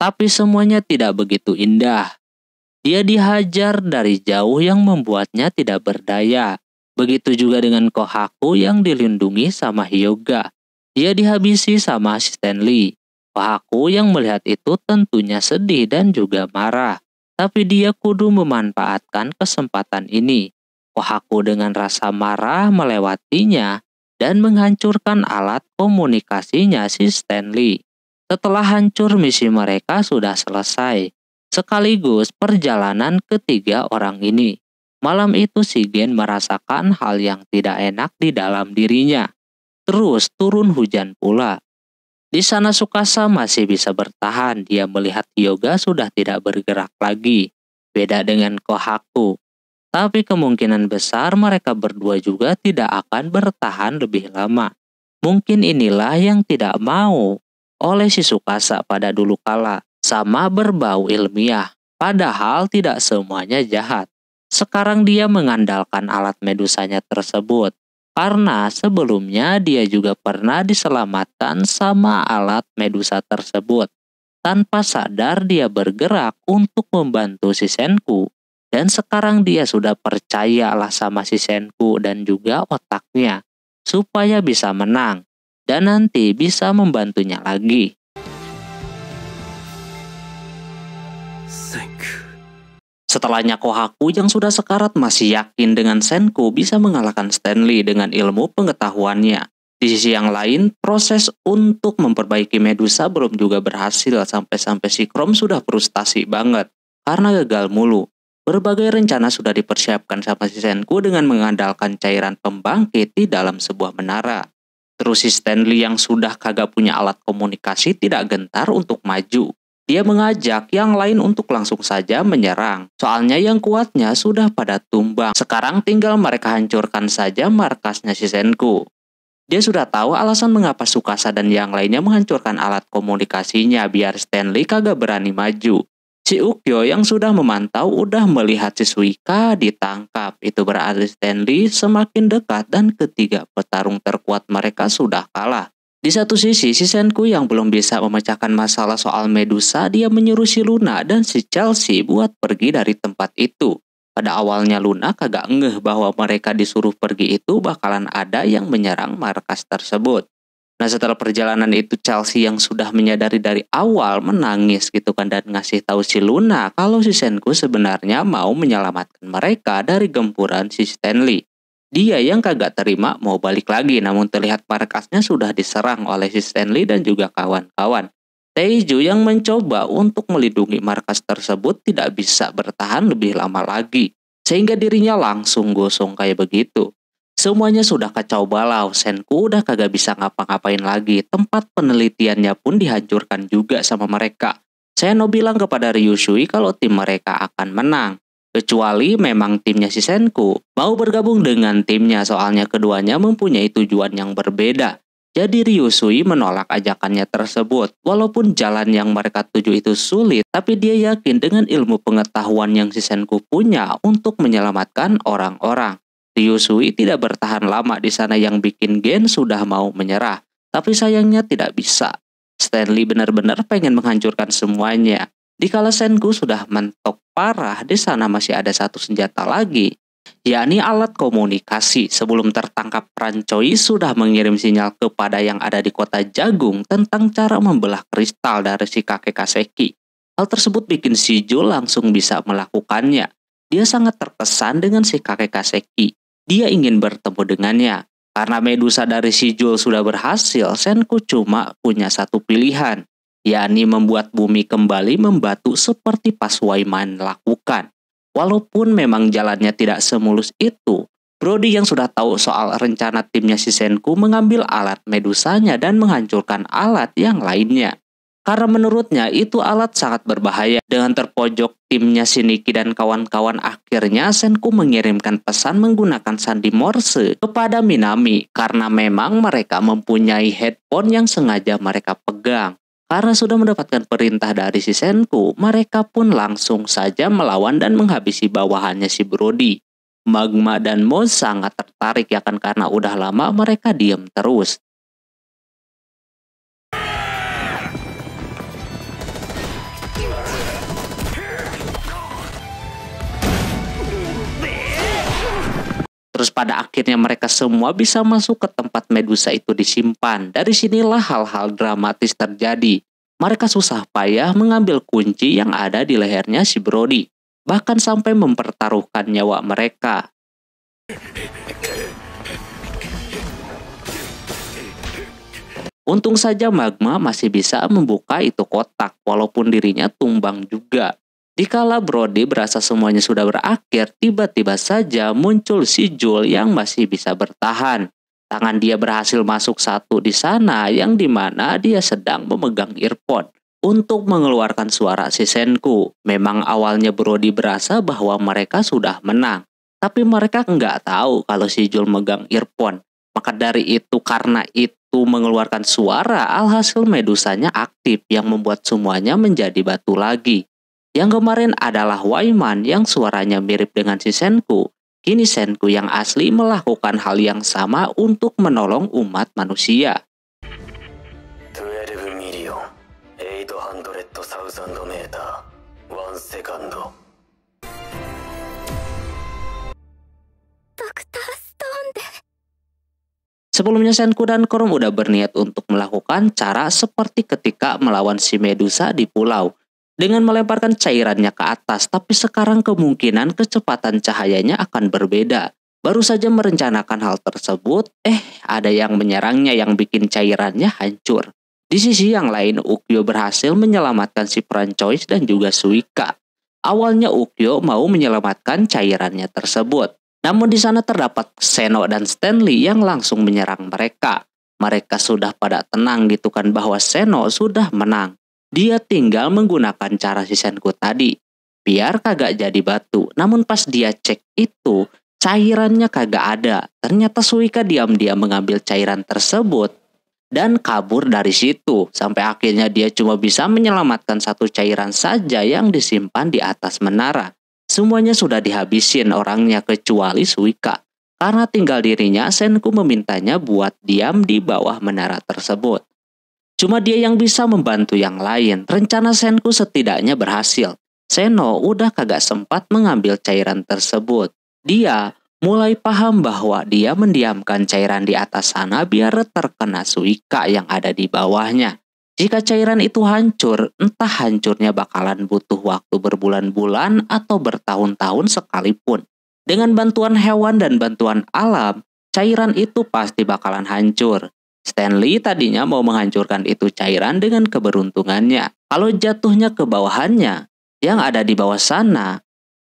Tapi semuanya tidak begitu indah. Dia dihajar dari jauh yang membuatnya tidak berdaya. Begitu juga dengan Kohaku yang dilindungi sama Hyuga. Dia dihabisi sama asisten Lee. Kohaku yang melihat itu tentunya sedih dan juga marah. Tapi dia kudu memanfaatkan kesempatan ini. Kohaku dengan rasa marah melewatinya dan menghancurkan alat komunikasinya si Stanley. Setelah hancur, misi mereka sudah selesai. Sekaligus perjalanan ketiga orang ini. Malam itu si Gen merasakan hal yang tidak enak di dalam dirinya. Terus turun hujan pula. Di sana Tsukasa masih bisa bertahan. Dia melihat Hyuga sudah tidak bergerak lagi. Beda dengan Kohaku. Tapi kemungkinan besar mereka berdua juga tidak akan bertahan lebih lama. Mungkin inilah yang tidak mau oleh si Tsukasa pada dulu kala. Sama berbau ilmiah, padahal tidak semuanya jahat. Sekarang dia mengandalkan alat medusanya tersebut, karena sebelumnya dia juga pernah diselamatkan sama alat medusa tersebut. Tanpa sadar dia bergerak untuk membantu si Senku, dan sekarang dia sudah percayalah sama si Senku dan juga otaknya, supaya bisa menang, dan nanti bisa membantunya lagi. Setelahnya Kohaku yang sudah sekarat masih yakin dengan Senku bisa mengalahkan Stanley dengan ilmu pengetahuannya. Di sisi yang lain, proses untuk memperbaiki Medusa belum juga berhasil sampai-sampai si Chrome sudah frustasi banget karena gagal mulu. Berbagai rencana sudah dipersiapkan sama si Senku dengan mengandalkan cairan pembangkit di dalam sebuah menara. Terus si Stanley yang sudah kagak punya alat komunikasi tidak gentar untuk maju. Dia mengajak yang lain untuk langsung saja menyerang. Soalnya yang kuatnya sudah pada tumbang. Sekarang tinggal mereka hancurkan saja markasnya si Senku. Dia sudah tahu alasan mengapa Tsukasa dan yang lainnya menghancurkan alat komunikasinya biar Stanley kagak berani maju. Si Ukyo yang sudah memantau udah melihat si Suika ditangkap. Itu berarti Stanley semakin dekat dan ketiga petarung terkuat mereka sudah kalah. Di satu sisi, si Senku yang belum bisa memecahkan masalah soal Medusa, dia menyuruh si Luna dan si Chelsea buat pergi dari tempat itu. Pada awalnya Luna kagak ngeh bahwa mereka disuruh pergi itu bakalan ada yang menyerang markas tersebut. Nah setelah perjalanan itu Chelsea yang sudah menyadari dari awal menangis gitu kan dan ngasih tahu si Luna kalau si Senku sebenarnya mau menyelamatkan mereka dari gempuran si Stanley. Dia yang kagak terima mau balik lagi namun terlihat markasnya sudah diserang oleh si Stanley dan juga kawan-kawan. Taeju yang mencoba untuk melindungi markas tersebut tidak bisa bertahan lebih lama lagi. Sehingga dirinya langsung gosong kayak begitu. Semuanya sudah kacau balau, Senku udah kagak bisa ngapa-ngapain lagi. Tempat penelitiannya pun dihancurkan juga sama mereka. Seno bilang kepada Ryusui kalau tim mereka akan menang. Kecuali memang timnya si Senku mau bergabung dengan timnya soalnya keduanya mempunyai tujuan yang berbeda. Jadi Ryusui menolak ajakannya tersebut. Walaupun jalan yang mereka tuju itu sulit, tapi dia yakin dengan ilmu pengetahuan yang si Senku punya untuk menyelamatkan orang-orang. Ryusui tidak bertahan lama di sana yang bikin Gen sudah mau menyerah. Tapi sayangnya tidak bisa. Stanley benar-benar pengen menghancurkan semuanya. Dikala Senku sudah mentok parah, di sana masih ada satu senjata lagi, yakni alat komunikasi. Sebelum tertangkap Rancoy sudah mengirim sinyal kepada yang ada di kota Jagung tentang cara membelah kristal dari si kakek Kaseki. Hal tersebut bikin Shijo langsung bisa melakukannya. Dia sangat terkesan dengan si kakek Kaseki. Dia ingin bertemu dengannya. Karena Medusa dari Shijo sudah berhasil, Senku cuma punya satu pilihan, yakni membuat bumi kembali membatu seperti pas Waiman lakukan. Walaupun memang jalannya tidak semulus itu, Brody yang sudah tahu soal rencana timnya si Senku mengambil alat medusanya dan menghancurkan alat yang lainnya. Karena menurutnya itu alat sangat berbahaya. Dengan terpojok timnya Shiniki dan kawan-kawan, akhirnya Senku mengirimkan pesan menggunakan sandi Morse kepada Minami karena memang mereka mempunyai headphone yang sengaja mereka pegang. Karena sudah mendapatkan perintah dari si Senku, mereka pun langsung saja melawan dan menghabisi bawahannya si Brody. Magma dan Mo sangat tertarik ya kan, karena udah lama mereka diam terus. Terus pada akhirnya mereka semua bisa masuk ke tempat Medusa itu disimpan. Dari sinilah hal-hal dramatis terjadi. Mereka susah payah mengambil kunci yang ada di lehernya si Brody. Bahkan sampai mempertaruhkan nyawa mereka. Untung saja Magma masih bisa membuka itu kotak, walaupun dirinya tumbang juga. Dikala Brody berasa semuanya sudah berakhir, tiba-tiba saja muncul si Jul yang masih bisa bertahan. Tangan dia berhasil masuk satu di sana, yang dimana dia sedang memegang earphone untuk mengeluarkan suara si Senku. Memang awalnya Brody berasa bahwa mereka sudah menang, tapi mereka nggak tahu kalau si Jul megang earphone. Maka dari itu, karena itu mengeluarkan suara, alhasil Medusanya aktif yang membuat semuanya menjadi batu lagi. Yang kemarin adalah Waiman yang suaranya mirip dengan si Senku. Kini Senku yang asli melakukan hal yang sama untuk menolong umat manusia. 12 million 800,000 meter 1 second. Sebelumnya Senku dan Krom udah berniat untuk melakukan cara seperti ketika melawan si Medusa di pulau, dengan melemparkan cairannya ke atas, tapi sekarang kemungkinan kecepatan cahayanya akan berbeda. Baru saja merencanakan hal tersebut, ada yang menyerangnya yang bikin cairannya hancur. Di sisi yang lain, Ukyo berhasil menyelamatkan si Francois dan juga Suika. Awalnya Ukyo mau menyelamatkan cairannya tersebut. Namun di sana terdapat Seno dan Stanley yang langsung menyerang mereka. Mereka sudah pada tenang gitu kan bahwa Seno sudah menang. Dia tinggal menggunakan cara si Senku tadi, biar kagak jadi batu. Namun pas dia cek itu, cairannya kagak ada. Ternyata Suika diam-diam mengambil cairan tersebut dan kabur dari situ. Sampai akhirnya dia cuma bisa menyelamatkan satu cairan saja yang disimpan di atas menara. Semuanya sudah dihabisin orangnya kecuali Suika. Karena tinggal dirinya, Senku memintanya buat diam di bawah menara tersebut. Cuma dia yang bisa membantu yang lain. Rencana Senku setidaknya berhasil. Seno udah kagak sempat mengambil cairan tersebut. Dia mulai paham bahwa dia mendiamkan cairan di atas sana biar terkena Suika yang ada di bawahnya. Jika cairan itu hancur, entah hancurnya bakalan butuh waktu berbulan-bulan atau bertahun-tahun sekalipun. Dengan bantuan hewan dan bantuan alam, cairan itu pasti bakalan hancur. Stanley tadinya mau menghancurkan itu cairan dengan keberuntungannya. Kalau jatuhnya ke bawahannya, yang ada di bawah sana,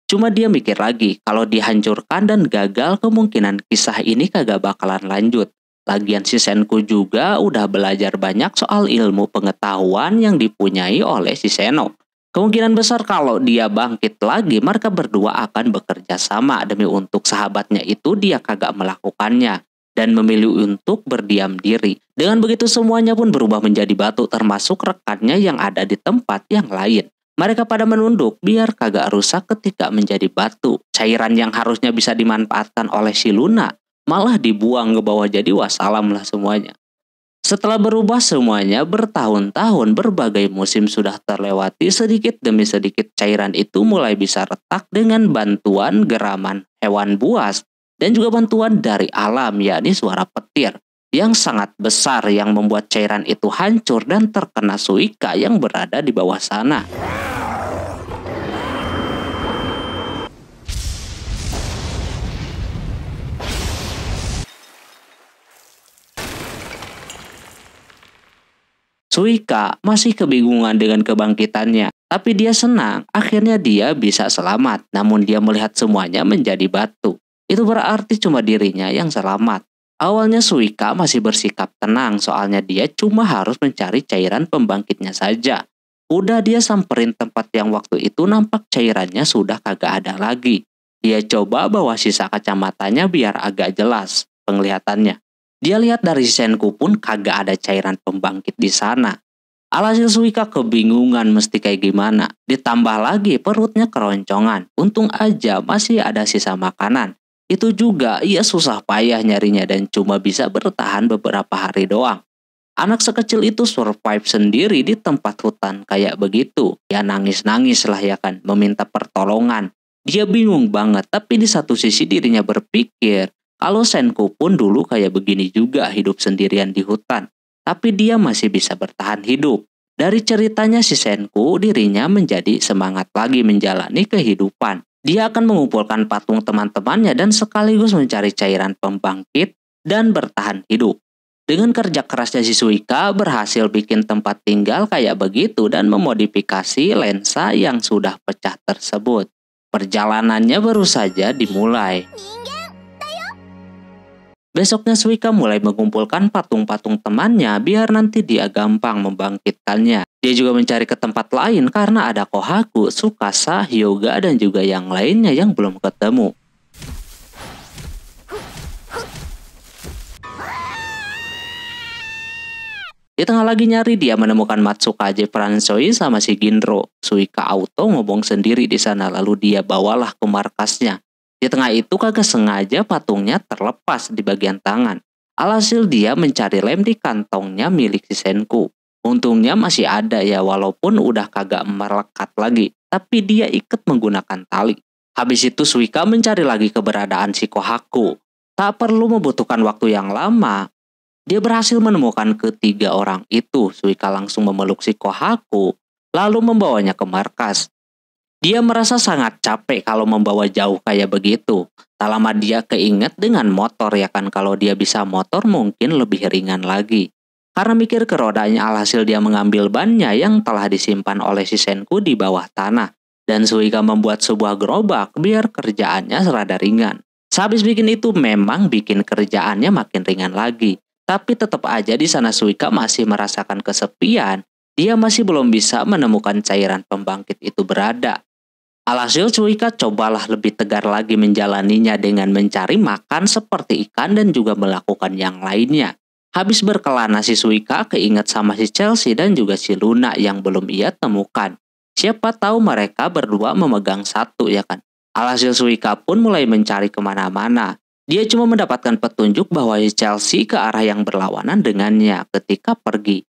cuma dia mikir lagi, kalau dihancurkan dan gagal, kemungkinan kisah ini kagak bakalan lanjut. Lagian si Senku juga udah belajar banyak soal ilmu pengetahuan yang dipunyai oleh si Seno. Kemungkinan besar kalau dia bangkit lagi, mereka berdua akan bekerja sama demi untuk sahabatnya itu dia kagak melakukannya dan memilih untuk berdiam diri. Dengan begitu semuanya pun berubah menjadi batu, termasuk rekannya yang ada di tempat yang lain. Mereka pada menunduk biar kagak rusak ketika menjadi batu. Cairan yang harusnya bisa dimanfaatkan oleh si Luna malah dibuang ke bawah, jadi wassalam lah semuanya. Setelah berubah semuanya bertahun-tahun, berbagai musim sudah terlewati, sedikit demi sedikit cairan itu mulai bisa retak dengan bantuan geraman hewan buas dan juga bantuan dari alam, yakni suara petir yang sangat besar yang membuat cairan itu hancur dan terkena Suika yang berada di bawah sana. Suika masih kebingungan dengan kebangkitannya, tapi dia senang akhirnya dia bisa selamat. Namun dia melihat semuanya menjadi batu. Itu berarti cuma dirinya yang selamat. Awalnya Suika masih bersikap tenang soalnya dia cuma harus mencari cairan pembangkitnya saja. Udah dia samperin tempat yang waktu itu nampak cairannya sudah kagak ada lagi. Dia coba bawa sisa kacamatanya biar agak jelas penglihatannya. Dia lihat dari Senku pun kagak ada cairan pembangkit di sana. Alhasil Suika kebingungan mesti kayak gimana. Ditambah lagi perutnya keroncongan. Untung aja masih ada sisa makanan. Itu juga ia susah payah nyarinya dan cuma bisa bertahan beberapa hari doang. Anak sekecil itu survive sendiri di tempat hutan kayak begitu. Dia nangis-nangis lah ya kan, meminta pertolongan. Dia bingung banget, tapi di satu sisi dirinya berpikir, kalau Senku pun dulu kayak begini juga hidup sendirian di hutan. Tapi dia masih bisa bertahan hidup. Dari ceritanya si Senku, dirinya menjadi semangat lagi menjalani kehidupan. Dia akan mengumpulkan patung teman-temannya dan sekaligus mencari cairan pembangkit dan bertahan hidup. Dengan kerja kerasnya si Suika berhasil bikin tempat tinggal kayak begitu dan memodifikasi lensa yang sudah pecah tersebut. Perjalanannya baru saja dimulai. Besoknya Suika mulai mengumpulkan patung-patung temannya biar nanti dia gampang membangkitkannya. Dia juga mencari ke tempat lain karena ada Kohaku, Tsukasa, Hyuga, dan juga yang lainnya yang belum ketemu. Di tengah lagi nyari dia menemukan Matsukaze Fransoi sama si Ginro. Suika auto ngobong sendiri di sana lalu dia bawalah ke markasnya. Di tengah itu kagak sengaja patungnya terlepas di bagian tangan. Alhasil dia mencari lem di kantongnya milik si Senku. Untungnya masih ada ya walaupun udah kagak melekat lagi. Tapi dia ikat menggunakan tali. Habis itu Suika mencari lagi keberadaan si Kohaku. Tak perlu membutuhkan waktu yang lama. Dia berhasil menemukan ketiga orang itu. Suika langsung memeluk si Kohaku lalu membawanya ke markas. Dia merasa sangat capek kalau membawa jauh kayak begitu. Tak lama dia keinget dengan motor ya kan, kalau dia bisa motor mungkin lebih ringan lagi. Karena mikir ke rodanya alhasil dia mengambil bannya yang telah disimpan oleh si Senku di bawah tanah. Dan Suika membuat sebuah gerobak biar kerjaannya serada ringan. Sehabis bikin itu memang bikin kerjaannya makin ringan lagi. Tapi tetap aja di sana Suika masih merasakan kesepian. Dia masih belum bisa menemukan cairan pembangkit itu berada. Alhasil Suika cobalah lebih tegar lagi menjalaninya dengan mencari makan seperti ikan dan juga melakukan yang lainnya. Habis berkelana si Suika keinget sama si Chelsea dan juga si Luna yang belum ia temukan. Siapa tahu mereka berdua memegang satu ya kan. Alhasil Suika pun mulai mencari kemana-mana. Dia cuma mendapatkan petunjuk bahwa si Chelsea ke arah yang berlawanan dengannya ketika pergi.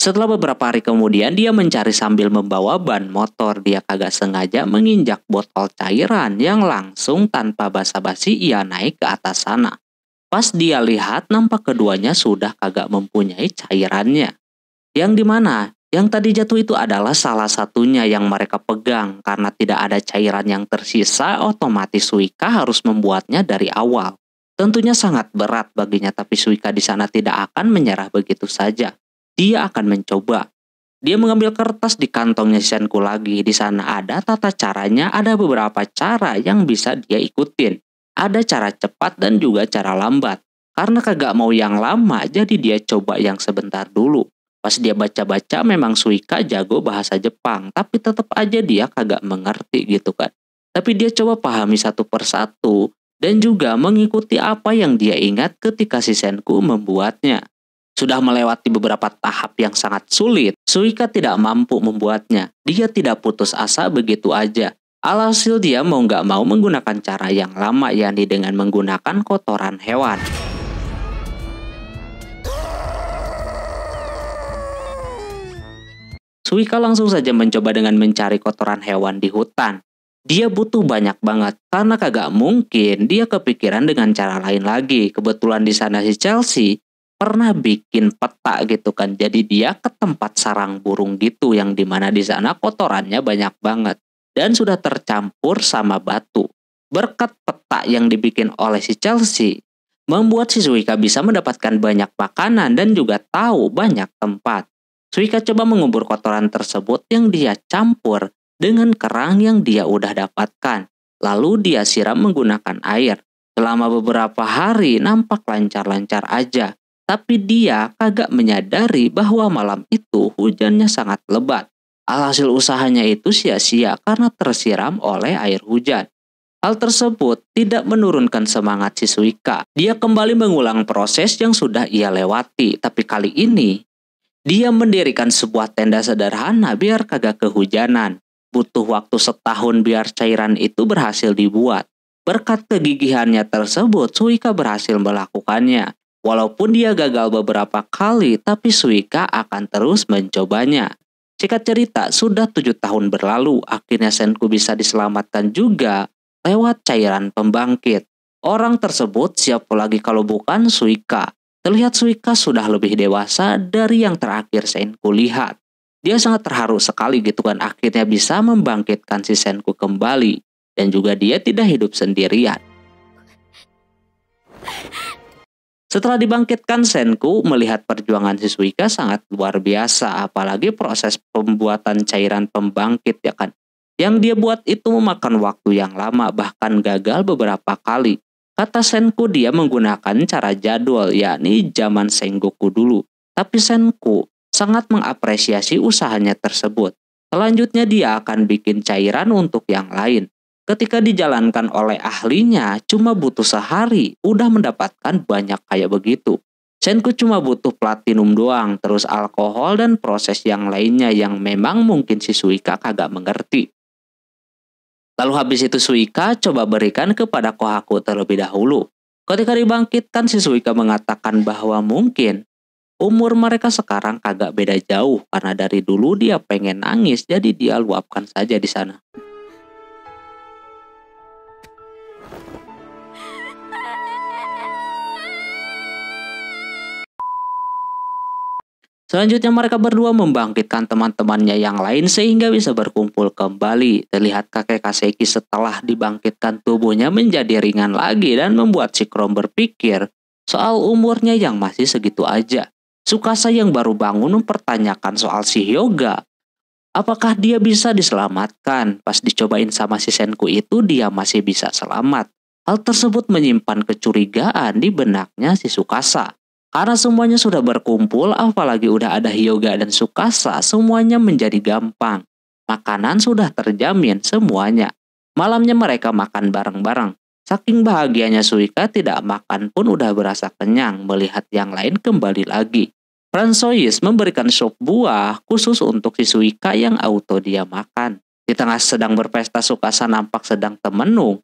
Setelah beberapa hari kemudian dia mencari sambil membawa ban motor. Dia kagak sengaja menginjak botol cairan yang langsung tanpa basa-basi ia naik ke atas sana. Pas dia lihat nampak keduanya sudah kagak mempunyai cairannya. Yang dimana? Yang tadi jatuh itu adalah salah satunya yang mereka pegang. Karena tidak ada cairan yang tersisa, otomatis Suika harus membuatnya dari awal. Tentunya sangat berat baginya, tapi Suika di sana tidak akan menyerah begitu saja. Dia akan mencoba. Dia mengambil kertas di kantongnya Senku lagi. Di sana ada tata caranya, ada beberapa cara yang bisa dia ikutin. Ada cara cepat dan juga cara lambat. Karena kagak mau yang lama, jadi dia coba yang sebentar dulu. Pas dia baca-baca memang Suika jago bahasa Jepang, tapi tetap aja dia kagak mengerti gitu kan. Tapi dia coba pahami satu persatu dan juga mengikuti apa yang dia ingat ketika si Senku membuatnya. Sudah melewati beberapa tahap yang sangat sulit, Suika tidak mampu membuatnya. Dia tidak putus asa begitu aja. Alhasil dia mau nggak mau menggunakan cara yang lama, yakni dengan menggunakan kotoran hewan. Suika langsung saja mencoba dengan mencari kotoran hewan di hutan. Dia butuh banyak banget, karena kagak mungkin dia kepikiran dengan cara lain lagi. Kebetulan di sana si Chelsea pernah bikin peta gitu kan. Jadi dia ke tempat sarang burung gitu yang dimana di sana kotorannya banyak banget dan sudah tercampur sama batu. Berkat peta yang dibikin oleh si Chelsea, membuat si Suika bisa mendapatkan banyak makanan dan juga tahu banyak tempat. Suika coba mengubur kotoran tersebut yang dia campur dengan kerang yang dia udah dapatkan. Lalu dia siram menggunakan air. Selama beberapa hari nampak lancar-lancar aja, tapi dia kagak menyadari bahwa malam itu hujannya sangat lebat. Alhasil usahanya itu sia-sia karena tersiram oleh air hujan. Hal tersebut tidak menurunkan semangat si Suika. Dia kembali mengulang proses yang sudah ia lewati, tapi kali ini dia mendirikan sebuah tenda sederhana biar kagak kehujanan. Butuh waktu setahun biar cairan itu berhasil dibuat. Berkat kegigihannya tersebut, Suika berhasil melakukannya. Walaupun dia gagal beberapa kali, tapi Suika akan terus mencobanya. Singkat cerita, sudah 7 tahun berlalu, akhirnya Senku bisa diselamatkan juga lewat cairan pembangkit. Orang tersebut siapa lagi kalau bukan Suika. Terlihat Suika sudah lebih dewasa dari yang terakhir Senku lihat. Dia sangat terharu sekali gitu kan, akhirnya bisa membangkitkan si Senku kembali. Dan juga dia tidak hidup sendirian. Setelah dibangkitkan, Senku melihat perjuangan si Suika sangat luar biasa. Apalagi proses pembuatan cairan pembangkit ya kan. Yang dia buat itu memakan waktu yang lama, bahkan gagal beberapa kali. Kata Senku dia menggunakan cara jadwal, yakni zaman Sengoku dulu. Tapi Senku sangat mengapresiasi usahanya tersebut. Selanjutnya dia akan bikin cairan untuk yang lain. Ketika dijalankan oleh ahlinya, cuma butuh sehari, udah mendapatkan banyak kayak begitu. Senku cuma butuh platinum doang, terus alkohol dan proses yang lainnya yang memang mungkin si Suika kagak mengerti. Lalu habis itu Suika coba berikan kepada Kohaku terlebih dahulu. Ketika dibangkitkan, si Suika mengatakan bahwa mungkin umur mereka sekarang kagak beda jauh karena dari dulu dia pengen nangis, jadi dia luapkan saja di sana. Selanjutnya mereka berdua membangkitkan teman-temannya yang lain sehingga bisa berkumpul kembali. Terlihat kakek Kaseki setelah dibangkitkan tubuhnya menjadi ringan lagi dan membuat si Chrome berpikir soal umurnya yang masih segitu aja. Tsukasa yang baru bangun mempertanyakan soal si Hyoga. Apakah dia bisa diselamatkan? Pas dicobain sama si Senku itu dia masih bisa selamat. Hal tersebut menyimpan kecurigaan di benaknya si Tsukasa. Karena semuanya sudah berkumpul, apalagi udah ada Hyoga dan Tsukasa, semuanya menjadi gampang. Makanan sudah terjamin semuanya. Malamnya mereka makan bareng-bareng. Saking bahagianya Suika tidak makan pun udah berasa kenyang melihat yang lain kembali lagi. François memberikan sup buah khusus untuk si Suika yang auto dia makan. Di tengah sedang berpesta, Tsukasa nampak sedang temenung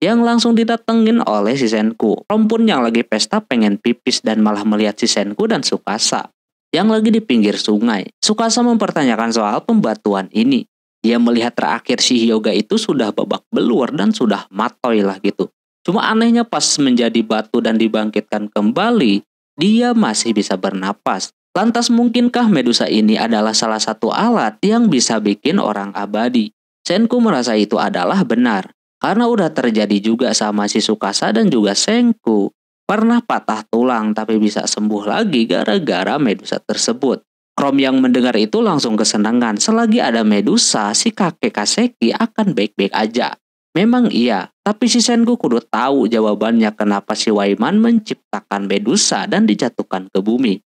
yang langsung didatengin oleh si Senku. Rompun yang lagi pesta pengen pipis dan malah melihat si Senku dan Tsukasa yang lagi di pinggir sungai. Tsukasa mempertanyakan soal pembatuan ini. Dia melihat terakhir si Hyoga itu sudah babak belur dan sudah matoy lah gitu. Cuma anehnya pas menjadi batu dan dibangkitkan kembali, dia masih bisa bernapas. Lantas mungkinkah Medusa ini adalah salah satu alat yang bisa bikin orang abadi? Senku merasa itu adalah benar. Karena udah terjadi juga sama si Tsukasa dan juga Senku. Pernah patah tulang tapi bisa sembuh lagi gara-gara Medusa tersebut. Chrome yang mendengar itu langsung kesenangan. Selagi ada Medusa, si kakek Kaseki akan baik-baik aja. Memang iya, tapi si Senku kudu tahu jawabannya kenapa si Waiman menciptakan Medusa dan dijatuhkan ke bumi.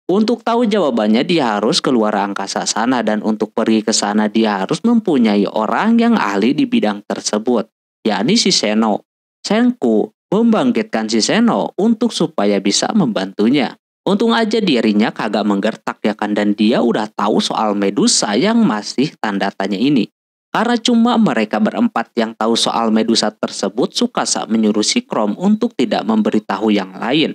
Untuk tahu jawabannya dia harus keluar angkasa sana, dan untuk pergi ke sana dia harus mempunyai orang yang ahli di bidang tersebut, yakni si Seno. Senku membangkitkan si Seno untuk supaya bisa membantunya. Untung aja dirinya kagak menggertak ya kan, dan dia udah tahu soal Medusa yang masih tanda tanya ini. Karena cuma mereka berempat yang tahu soal Medusa tersebut, Tsukasa menyuruh si Chrome untuk tidak memberitahu yang lain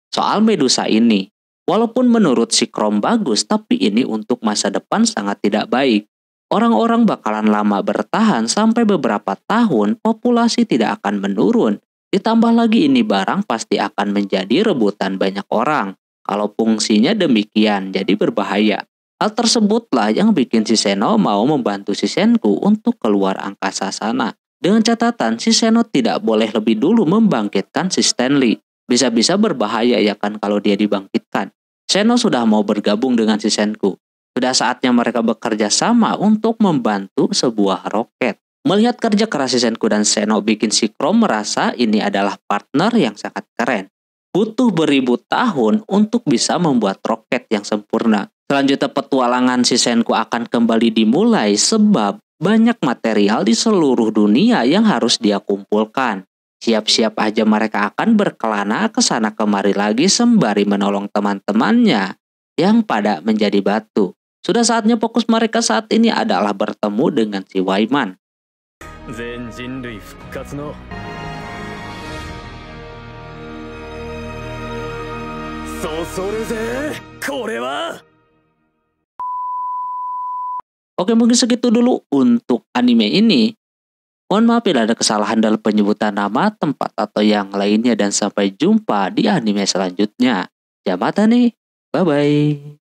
soal Medusa ini. Walaupun menurut si Chrome bagus, tapi ini untuk masa depan sangat tidak baik. Orang-orang bakalan lama bertahan sampai beberapa tahun, populasi tidak akan menurun. Ditambah lagi ini barang pasti akan menjadi rebutan banyak orang. Kalau fungsinya demikian, jadi berbahaya. Hal tersebutlah yang bikin si Seno mau membantu si Senku untuk keluar angkasa sana. Dengan catatan si Seno tidak boleh lebih dulu membangkitkan si Stanley. Bisa-bisa berbahaya ya kan kalau dia dibangkitkan. Seno sudah mau bergabung dengan si Senku. Sudah saatnya mereka bekerja sama untuk membantu sebuah roket. Melihat kerja keras si Senku dan Seno bikin si Chrome merasa ini adalah partner yang sangat keren. Butuh beribu tahun untuk bisa membuat roket yang sempurna. Selanjutnya petualangan si Senku akan kembali dimulai sebab banyak material di seluruh dunia yang harus dia kumpulkan. Siap-siap aja mereka akan berkelana ke sana kemari lagi sembari menolong teman-temannya yang pada menjadi batu. Sudah saatnya fokus mereka saat ini adalah bertemu dengan si Waiman. 全人類復活のそそるぜこれは。 Oke, mungkin segitu dulu untuk anime ini. Mohon maaf bila ada kesalahan dalam penyebutan nama, tempat, atau yang lainnya, dan sampai jumpa di anime selanjutnya. Jamata nih, bye-bye.